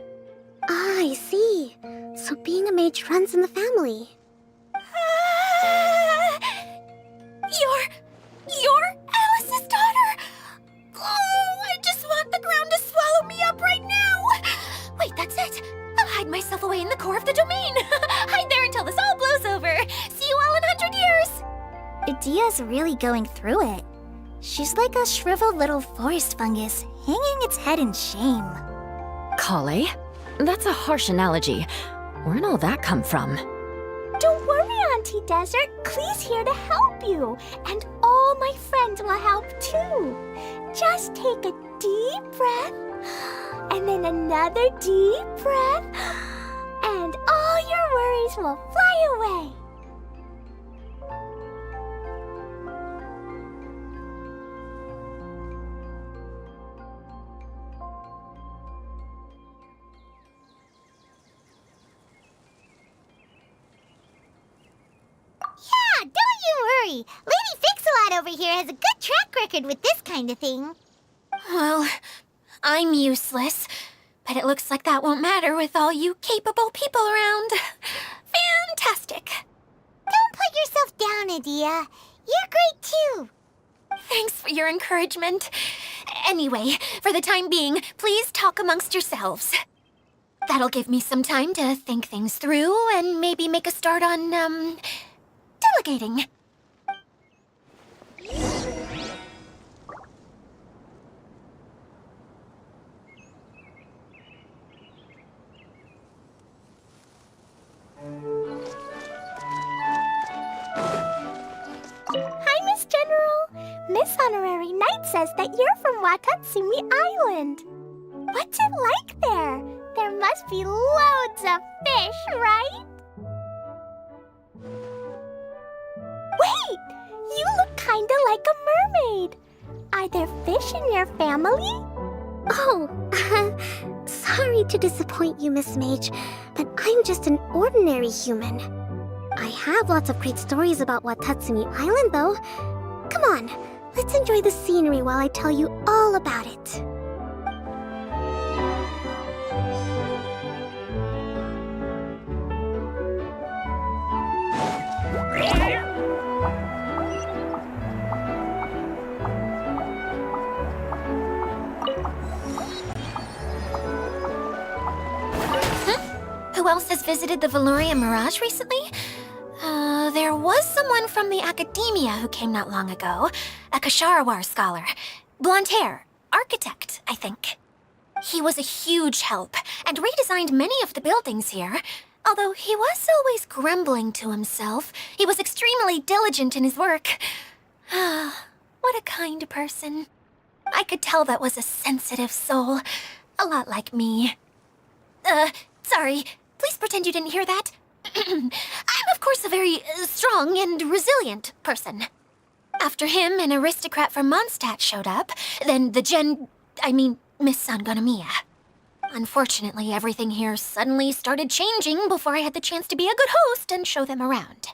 S7: Ah, I see. So being a mage runs in the family.
S10: You're Alice's daughter? Oh, I just want the ground to swallow me up right now. Wait, that's it. I'll hide myself away in the core of the domain. Hide there until this all blows over. See you all in 100 years.
S9: Idia's really going through it. She's like a shriveled little forest fungus, hanging its head in shame.
S8: Kale? That's a harsh analogy. Where'd all that come from?
S5: Don't worry, Auntie Desert. Klee's here to help you. And all my friends will help too. Just take a deep breath, and then another deep breath, and all your worries will fly away.
S4: Yeah, don't you worry. Lady Fix-A-Lot over here has a good track record with this kind of thing.
S10: Well, I'm useless, but it looks like that won't matter with all you capable people around. Fantastic.
S4: Don't put yourself down, Idia. You're great too.
S10: Thanks for your encouragement. Anyway, for the time being, please talk amongst yourselves. That'll give me some time to think things through and maybe make a start on, delegating.
S5: Hi, Miss General. Miss Honorary Knight says that you're from Watatsumi Island. What's it like there? There must be loads of fish, right? Wait! You look kinda like a mermaid. Are there fish in your family?
S7: Oh, sorry to disappoint you, Miss Mage, but I'm just an ordinary human. I have lots of great stories about Watatsumi Island, though. Come on, let's enjoy the scenery while I tell you all about it.
S10: Who else has visited the Veloria Mirage recently? There was someone from the academia who came not long ago. A Kasharawar scholar. Blonde hair. Architect, I think. He was a huge help, and redesigned many of the buildings here. Although he was always grumbling to himself, he was extremely diligent in his work. What a kind person. I could tell that was a sensitive soul. A lot like me. Sorry. Please pretend you didn't hear that. I'm, of course, a very strong and resilient person. After him, an aristocrat from Mondstadt showed up, then Miss Sangonomiya. Unfortunately, everything here suddenly started changing before I had the chance to be a good host and show them around.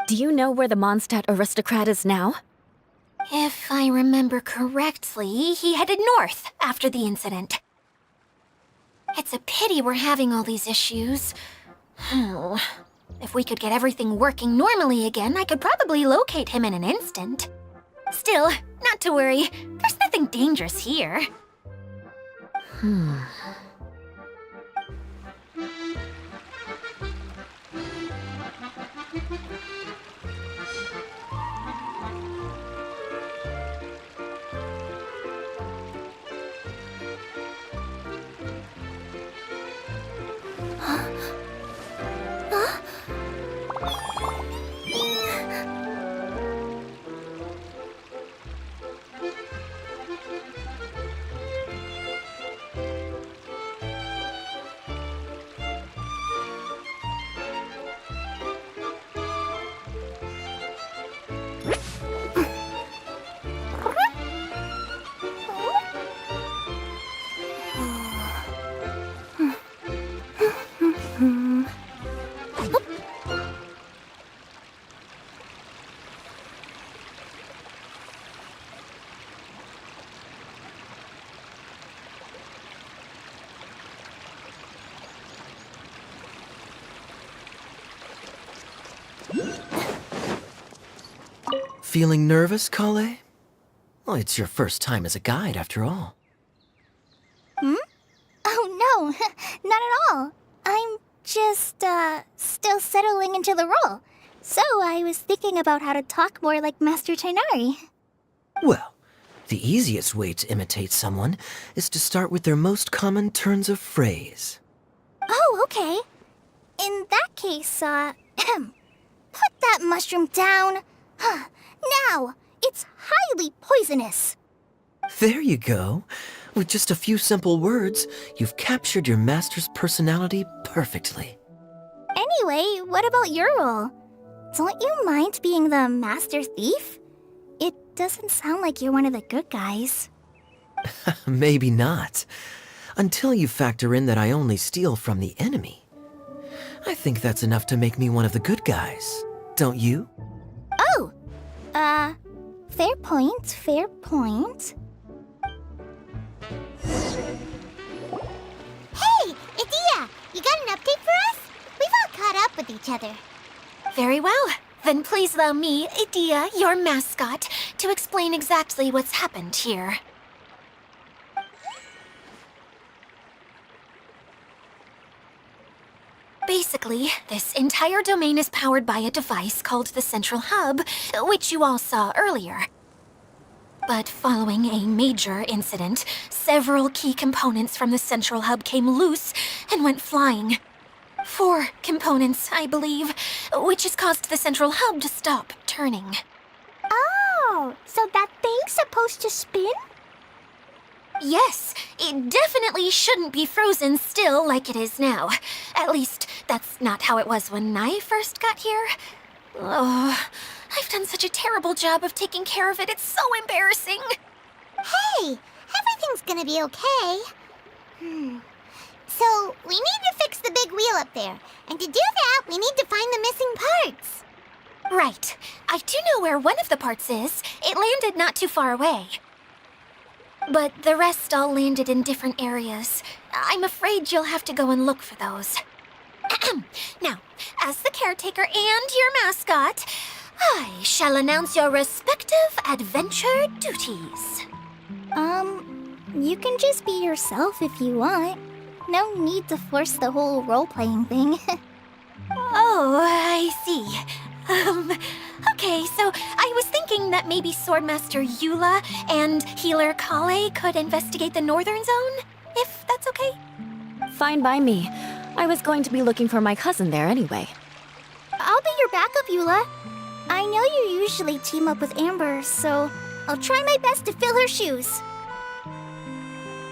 S8: Do you know where the Mondstadt aristocrat is now?
S10: If I remember correctly, he headed north after the incident. It's a pity we're having all these issues. If we could get everything working normally again, I could probably locate him in an instant. Still, not to worry. There's nothing dangerous here.
S6: Feeling nervous, Kale? Well, it's your first time as a guide, after all.
S9: Oh no, not at all. I'm just, still settling into the role. So I was thinking about how to talk more like Master Tainari.
S6: Well, the easiest way to imitate someone is to start with their most common turns of phrase.
S9: Oh, okay. In that case, put that mushroom down. Now, it's highly poisonous.
S6: There you go. With just a few simple words, you've captured your master's personality perfectly.
S9: Anyway, what about your role? Don't you mind being the master thief? It doesn't sound like you're one of the good guys.
S6: Maybe not. Until you factor in that I only steal from the enemy. I think that's enough to make me one of the good guys, don't you?
S9: Oh! Fair point, fair point.
S4: Hey, Idia! You got an update for us? We've all caught up with each other.
S10: Very well. Then please allow me, Idia, your mascot, to explain exactly what's happened here. Basically, this entire domain is powered by a device called the Central Hub, which you all saw earlier. But following a major incident, several key components from the Central Hub came loose and went flying. 4 components, I believe, which has caused the Central Hub to stop turning.
S5: Oh, so that thing's supposed to spin?
S10: Yes, it definitely shouldn't be frozen still like it is now. At least, that's not how it was when I first got here. Oh, I've done such a terrible job of taking care of it, it's so embarrassing.
S4: Hey, everything's gonna be okay. So, we need to fix the big wheel up there. And to do that, we need to find the missing parts.
S10: Right. I do know where one of the parts is. It landed not too far away. But the rest all landed in different areas. I'm afraid you'll have to go and look for those. Now, as the caretaker and your mascot, I shall announce your respective adventure duties.
S9: You can just be yourself if you want. No need to force the whole role-playing thing.
S10: Oh, I see. Okay, so I was thinking that maybe Swordmaster Eula and Healer Kale could investigate the Northern Zone, if that's okay?
S8: Fine by me. I was going to be looking for my cousin there anyway.
S9: I'll be your backup, Eula. I know you usually team up with Amber, so I'll try my best to fill her shoes.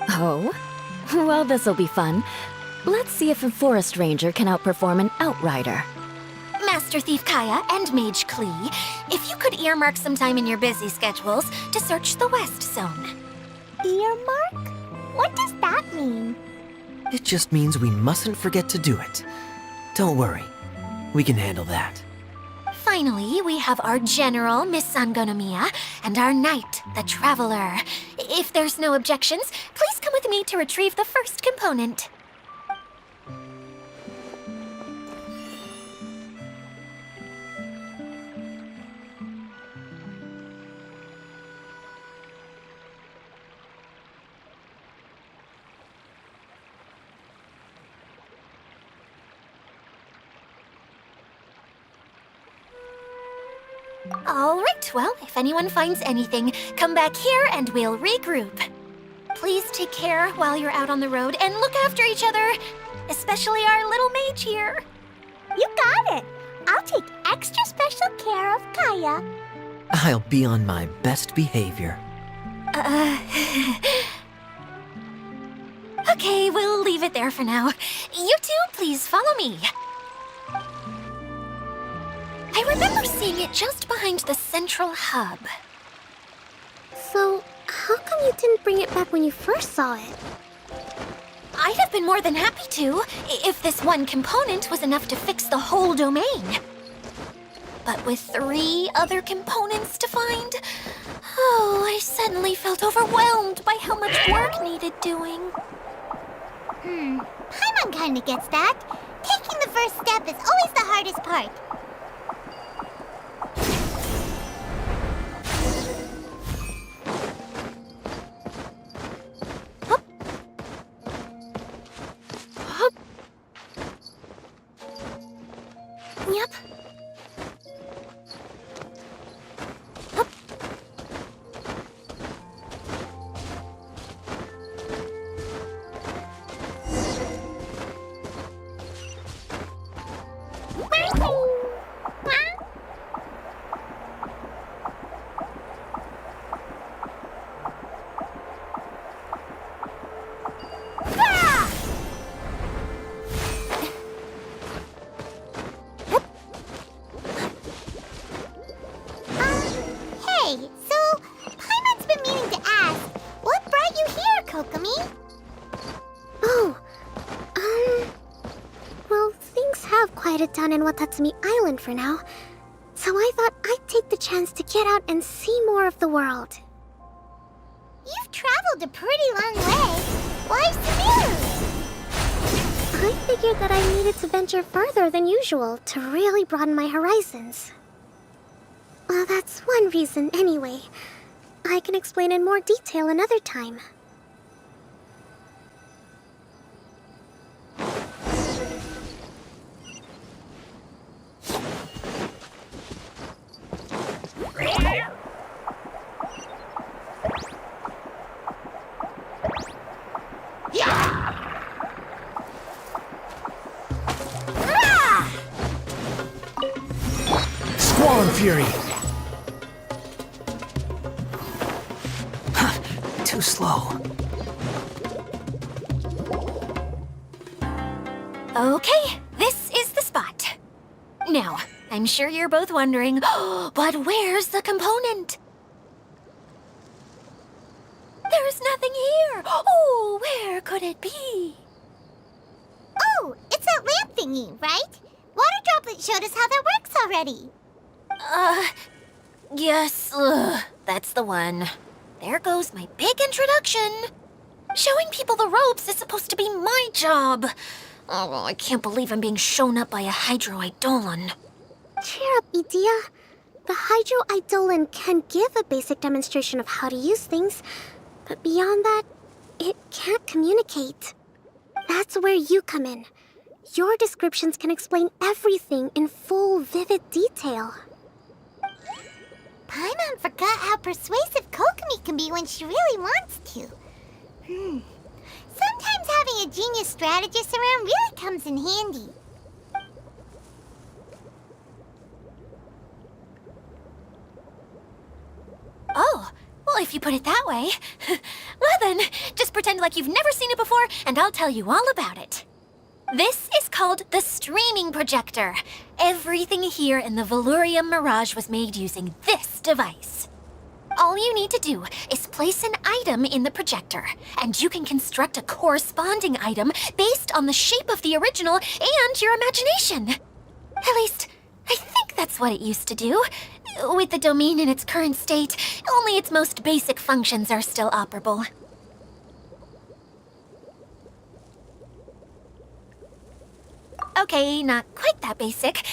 S8: Oh? Well, this'll be fun. Let's see if a forest ranger can outperform an outrider.
S10: Master Thief Kaya and Mage Klee, if you could earmark some time in your busy schedules to search the West Zone.
S5: Earmark? What does that mean?
S6: It just means we mustn't forget to do it. Don't worry. We can handle that.
S10: Finally, we have our General, Miss Sangonomiya, and our Knight, the Traveler. If there's no objections, please come with me to retrieve the first component. All right, well, if anyone finds anything, come back here and we'll regroup. Please take care while you're out on the road and look after each other, especially our little mage here.
S5: You got it. I'll take extra special care of Kaya.
S6: I'll be on my best behavior.
S10: Okay, we'll leave it there for now. You two, please follow me. I remember seeing it just behind the Central Hub.
S7: So, how come you didn't bring it back when you first saw it?
S10: I'd have been more than happy to, if this one component was enough to fix the whole domain. But with 3 other components to find, oh, I suddenly felt overwhelmed by how much work needed doing.
S4: Paimon kinda gets that. Taking the first step is always the hardest part.
S7: headed down in Watatsumi Island for now, so I thought I'd take the chance to get out and see more of the world.
S4: You've traveled a pretty long way. Why so new?
S7: I figured that I needed to venture further than usual to really broaden my horizons. Well, that's one reason anyway. I can explain in more detail another time.
S2: Squall Fury!
S1: Too slow.
S10: Okay, this is the spot. Now, I'm sure you're both wondering, but where's the component? There's nothing here. Oh, where could it be?
S4: Oh, it's that lamp thingy, right? Water Droplet showed us how that works already.
S10: Yes, that's the one. There goes my big introduction. Showing people the ropes is supposed to be my job. Oh, I can't believe I'm being shown up by a Hydro Eidolon.
S7: Cheer up, Edea. The Hydro Eidolon can give a basic demonstration of how to use things, but beyond that, it can't communicate. That's where you come in. Your descriptions can explain everything in full, vivid detail.
S4: Paimon forgot how persuasive Kokomi can be when she really wants to. Sometimes having a genius strategist around really comes in handy.
S10: Oh, well, if you put it that way. Well then, just pretend like you've never seen it before, and I'll tell you all about it. This is called the streaming projector. Everything here in the Valurium Mirage was made using this device. All you need to do is place an item in the projector, and you can construct a corresponding item based on the shape of the original and your imagination. At least, I think that's what it used to do. With the domain in its current state, only its most basic functions are still operable. Okay, not quite that basic.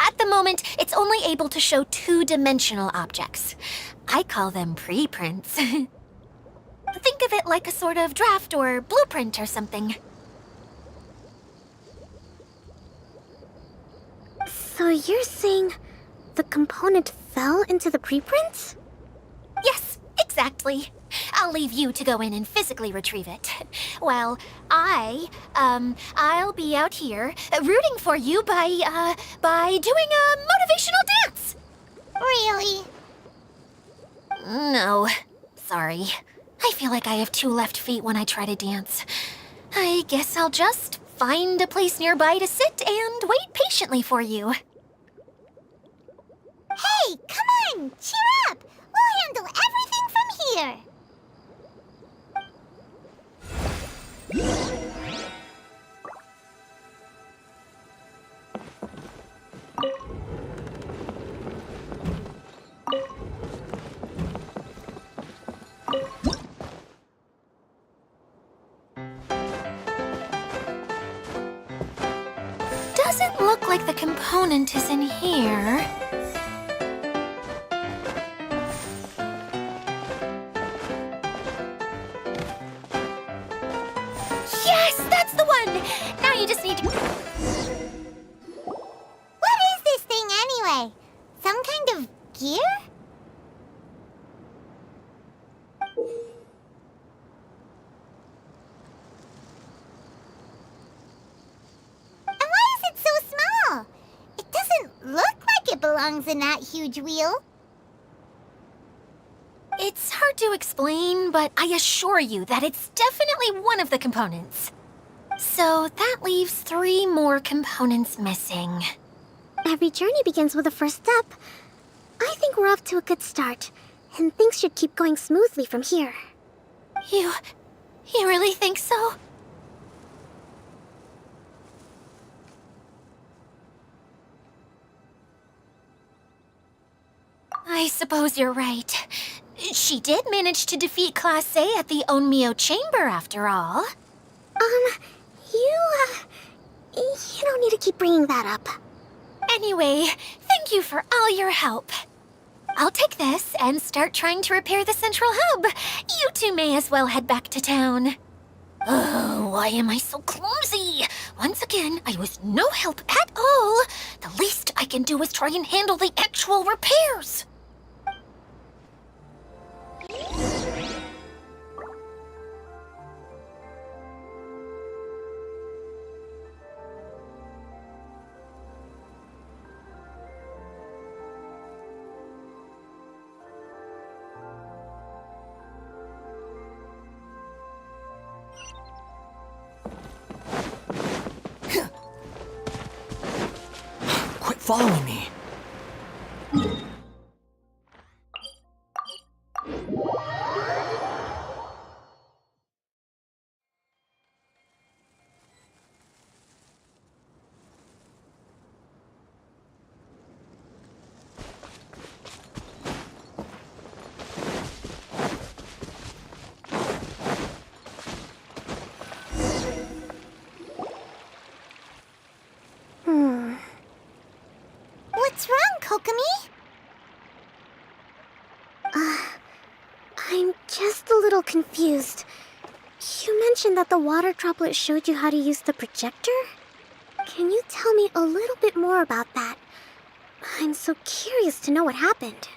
S10: At the moment, it's only able to show two-dimensional objects. I call them preprints. Think of it like a sort of draft or blueprint or something.
S7: So you're saying the component fell into the preprints?
S10: Yes, exactly. I'll leave you to go in and physically retrieve it. Well, I'll be out here rooting for you by doing a motivational dance.
S4: Really?
S10: No, sorry. I feel like I have two left feet when I try to dance. I guess I'll just find a place nearby to sit and wait patiently for you.
S4: Hey, come on! Cheer up! We'll handle everything from here!
S10: Doesn't look like the component is in here. Yes, that's the one! Now you just need to...
S4: What is this thing anyway? Some kind of gear? And why is it so small? It doesn't look like it belongs in that huge wheel.
S10: It's hard to explain, but I assure you that it's definitely one of the components. So that leaves 3 more components missing.
S7: Every journey begins with a first step. I think we're off to a good start, and things should keep going smoothly from here.
S10: You really think so? I suppose you're right. She did manage to defeat Class A at the Onmyo Chamber, after all.
S7: You don't need to keep bringing that up.
S10: Anyway, thank you for all your help. I'll take this and start trying to repair the central hub. You two may as well head back to town. Oh, why am I so clumsy? Once again, I was no help at all. The least I can do is try and handle the actual repairs.
S1: Quit following me.
S4: What's wrong, Kokomi?
S7: I'm just a little confused. You mentioned that the water droplet showed you how to use the projector? Can you tell me a little bit more about that? I'm so curious to know what happened.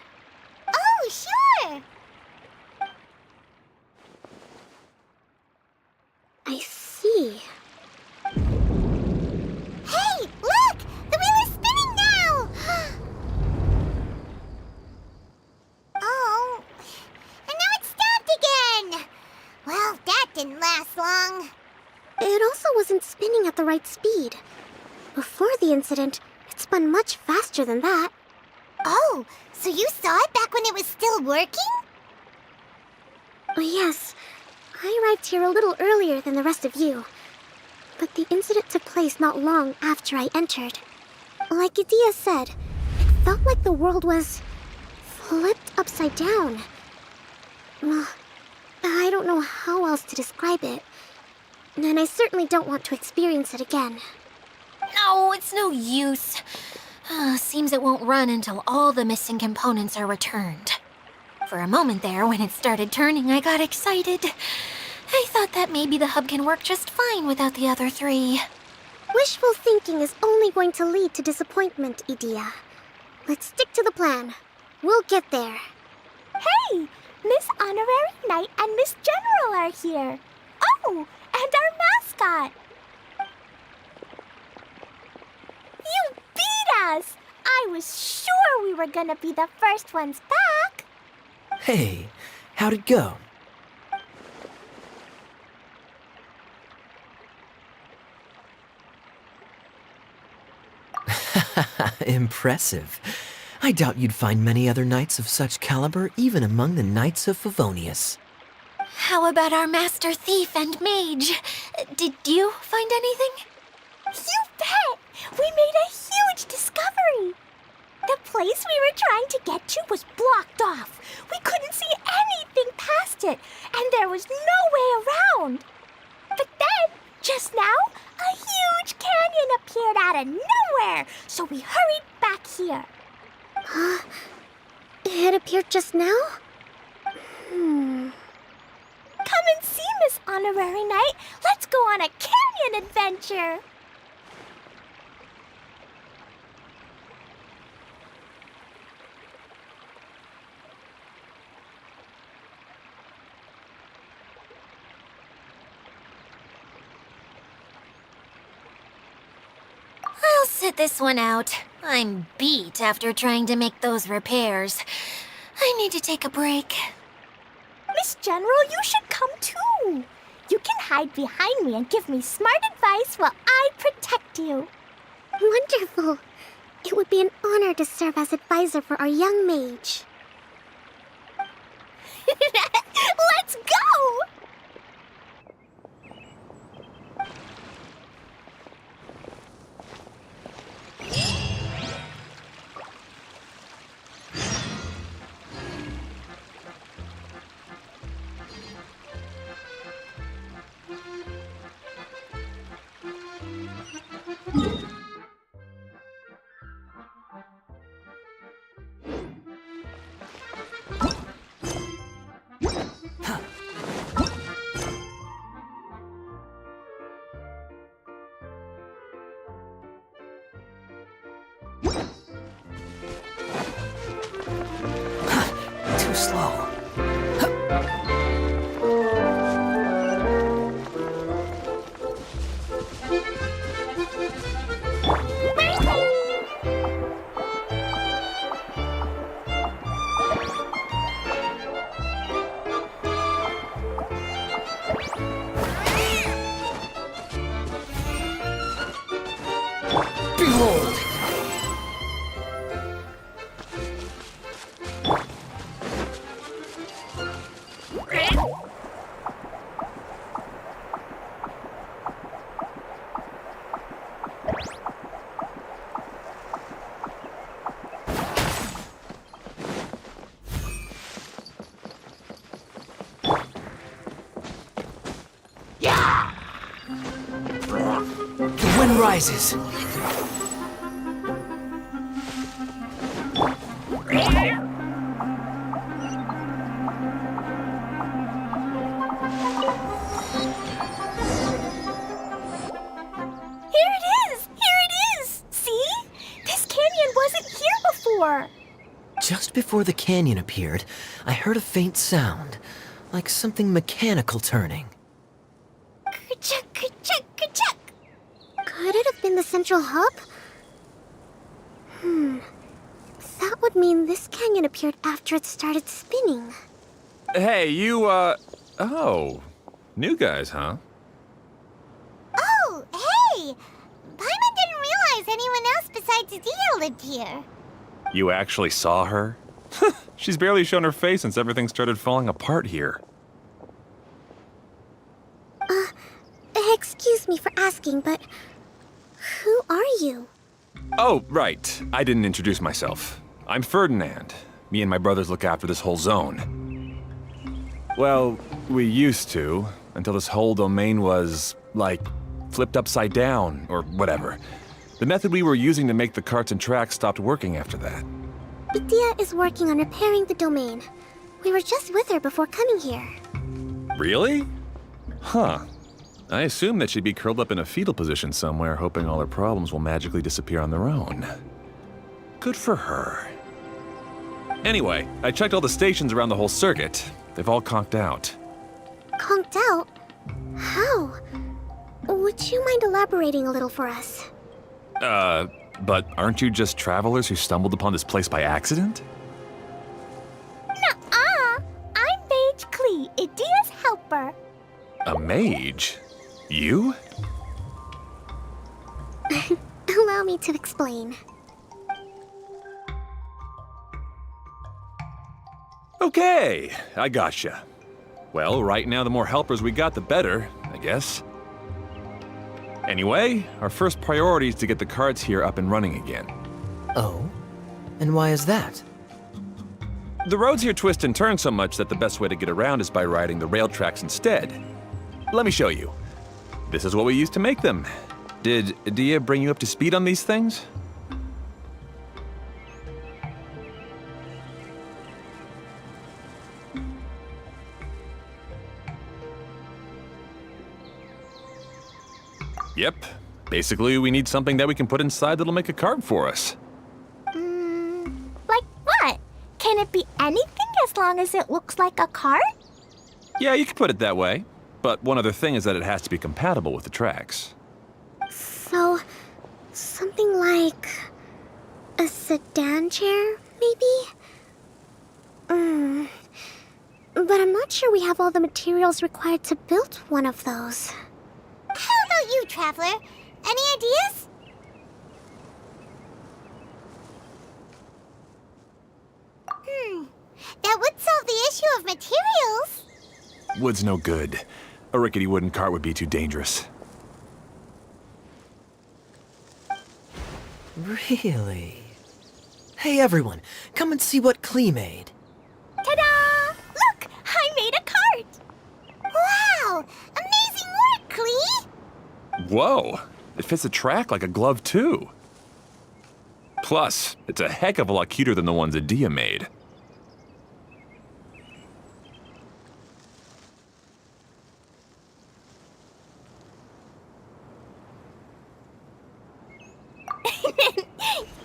S4: Oh, sure!
S7: I see.
S4: Hey, look! The wheel is spinning now! Oh, and now it's stopped again! Well, that didn't last long.
S7: It also wasn't spinning at the right speed. Before the incident, it spun much faster than that.
S4: Oh, so you saw it back when it was still working?
S7: Oh, yes. I arrived here a little earlier than the rest of you. But the incident took place not long after I entered. Like Idia said, it felt like the world was flipped upside down. Well, I don't know how else to describe it. And I certainly don't want to experience it again.
S10: No, it's no use. Seems it won't run until all the missing components are returned. For a moment there, when it started turning, I got excited. I thought that maybe the hub can work just fine without the other three.
S7: Wishful thinking is only going to lead to disappointment, Idia. Let's stick to the plan. We'll get there.
S5: Hey! Miss Honorary Knight and Miss General are here. Oh, and our mascot. You beat us! I was sure we were gonna be the first ones back.
S6: Hey, how'd it go? Impressive. I doubt you'd find many other knights of such caliber even among the Knights of Favonius.
S10: How about our master thief and mage? Did you find anything?
S5: You bet! We made a huge discovery! The place we were trying to get to was blocked off. We couldn't see anything past it, and there was no way around. But then, just now, a huge canyon appeared out of nowhere, so we hurried back here.
S7: It appeared just now?
S5: Come and see, Miss Honorary Knight. Let's go on a canyon adventure.
S10: I'll sit this one out. I'm beat after trying to make those repairs. I need to take a break.
S5: Miss General, you should come too. You can hide behind me and give me smart advice while I protect you.
S7: Wonderful. It would be an honor to serve as advisor for our young mage.
S5: Let's go!
S1: hold. The wind rises.
S5: Here it is! Here it is! See? This canyon wasn't here before.
S6: Just before the canyon appeared, I heard a faint sound, like something mechanical turning.
S4: Kerchuk, kerchuk, kerchuk.
S7: Could it have been the central hub? That would mean this canyon appeared after it started spinning.
S11: Hey, you, oh. New guys, huh?
S4: Oh, hey! Paimon didn't realize anyone else besides Dia lived here.
S11: You actually saw her? She's barely shown her face since everything started falling apart here.
S7: Excuse me for asking, but who are you?
S11: Oh, right. I didn't introduce myself. I'm Ferdinand. Me and my brothers look after this whole zone. Well, we used to, until this whole domain was, like, flipped upside down, or whatever. The method we were using to make the carts and tracks stopped working after that.
S7: Dia is working on repairing the domain. We were just with her before coming here.
S11: Really? Huh. I assume that she'd be curled up in a fetal position somewhere, hoping all her problems will magically disappear on their own. Good for her. Anyway, I checked all the stations around the whole circuit. They've all conked out.
S7: Conked out? How? Would you mind elaborating a little for us?
S11: But aren't you just travelers who stumbled upon this place by accident?
S5: Nuh-uh! I'm Mage Klee, Idia's helper.
S11: A mage? You?
S7: Allow me to explain.
S11: Okay, I gotcha. Well, right now the more helpers we got, the better, I guess. Anyway, our first priority is to get the carts here up and running again.
S6: Oh? And why is that?
S11: The roads here twist and turn so much that the best way to get around is by riding the rail tracks instead. Let me show you. This is what we used to make them. Did Dia bring you up to speed on these things? Yep. Basically, we need something that we can put inside that'll make a cart for us.
S5: Like what? Can it be anything as long as it looks like a cart?
S11: Yeah, you could put it that way. But one other thing is that it has to be compatible with the tracks.
S7: So, something like a sedan chair, maybe? But I'm not sure we have all the materials required to build one of those.
S4: How about you, Traveler? Any ideas? That would solve the issue of materials.
S11: Wood's no good. A rickety wooden cart would be too dangerous.
S6: Really? Hey everyone, come and see what Klee made.
S5: Ta-da! Look! I made a cart!
S4: Wow! Amazing work, Klee!
S11: Whoa! It fits the track like a glove, too. Plus, it's a heck of a lot cuter than the ones that Dia made.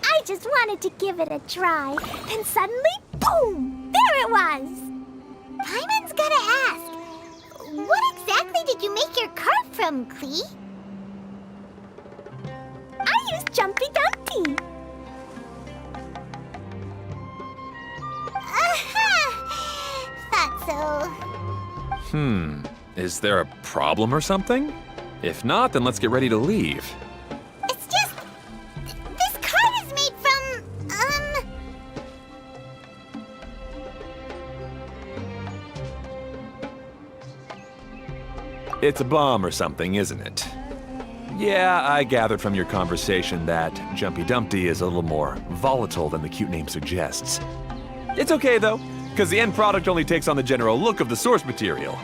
S5: I just wanted to give it a try. Then suddenly, boom! There it was!
S4: Paimon's gotta ask, what exactly did you make your cart from, Klee?
S5: I used Jumpy Dumpty.
S4: Thought so.
S11: Is there a problem or something? If not, then let's get ready to leave.
S4: It's just...
S11: It's a bomb or something, isn't it? Yeah, I gathered from your conversation that Jumpy Dumpty is a little more volatile than the cute name suggests. It's okay, though, because the end product only takes on the general look of the source material.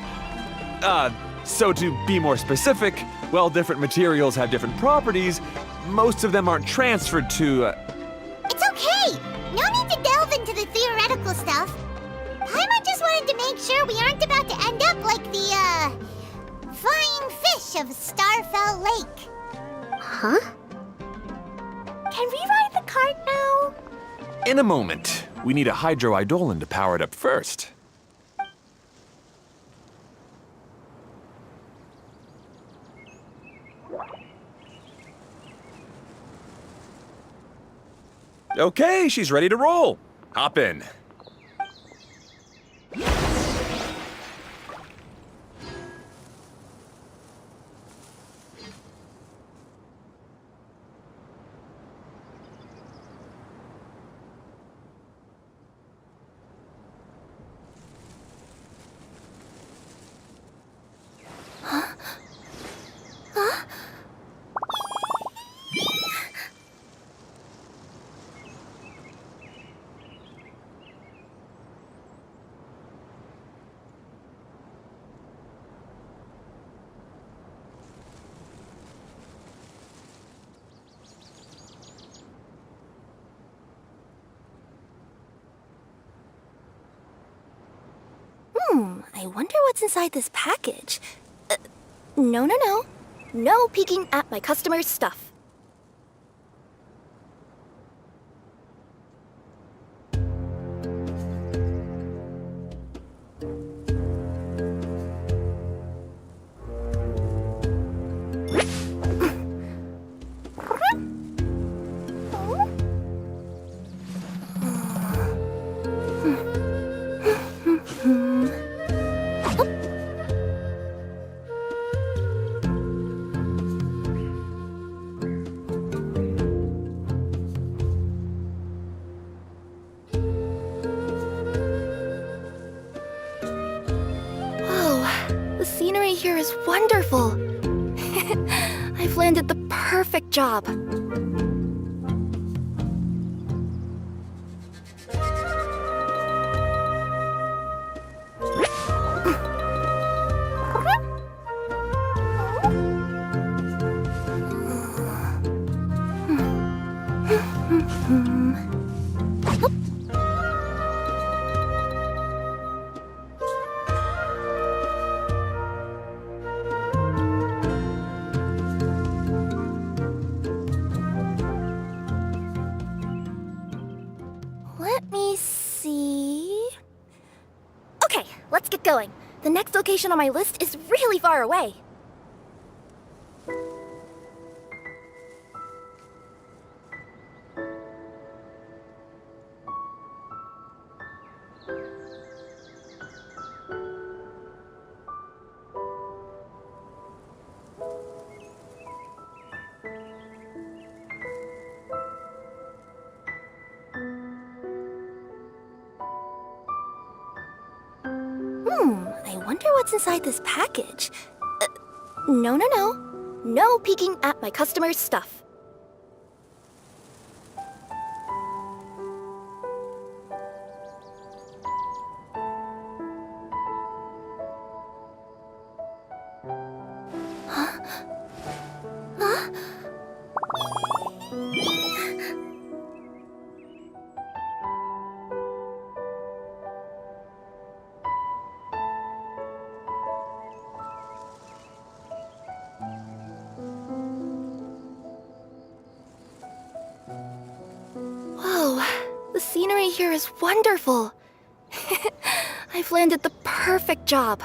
S11: So to be more specific, while different materials have different properties, most of them aren't transferred to,
S4: It's okay! No need to delve into the theoretical stuff. Paimon just wanted to make sure we aren't about to end up like the, flying fish of Starfell Lake.
S7: Huh?
S5: Can we ride the cart now?
S11: In a moment. We need a hydroidolin to power it up first. Okay, she's ready to roll. Hop in.
S5: I wonder what's inside this package. No. No peeking at my customers' stuff. The scenery here is wonderful. I've landed the perfect job. Let me see... Okay, let's get going. The next location on my list is really far away. I wonder what's inside this package. No. No peeking at my customers' stuff. The scenery here is wonderful. I've landed the perfect job.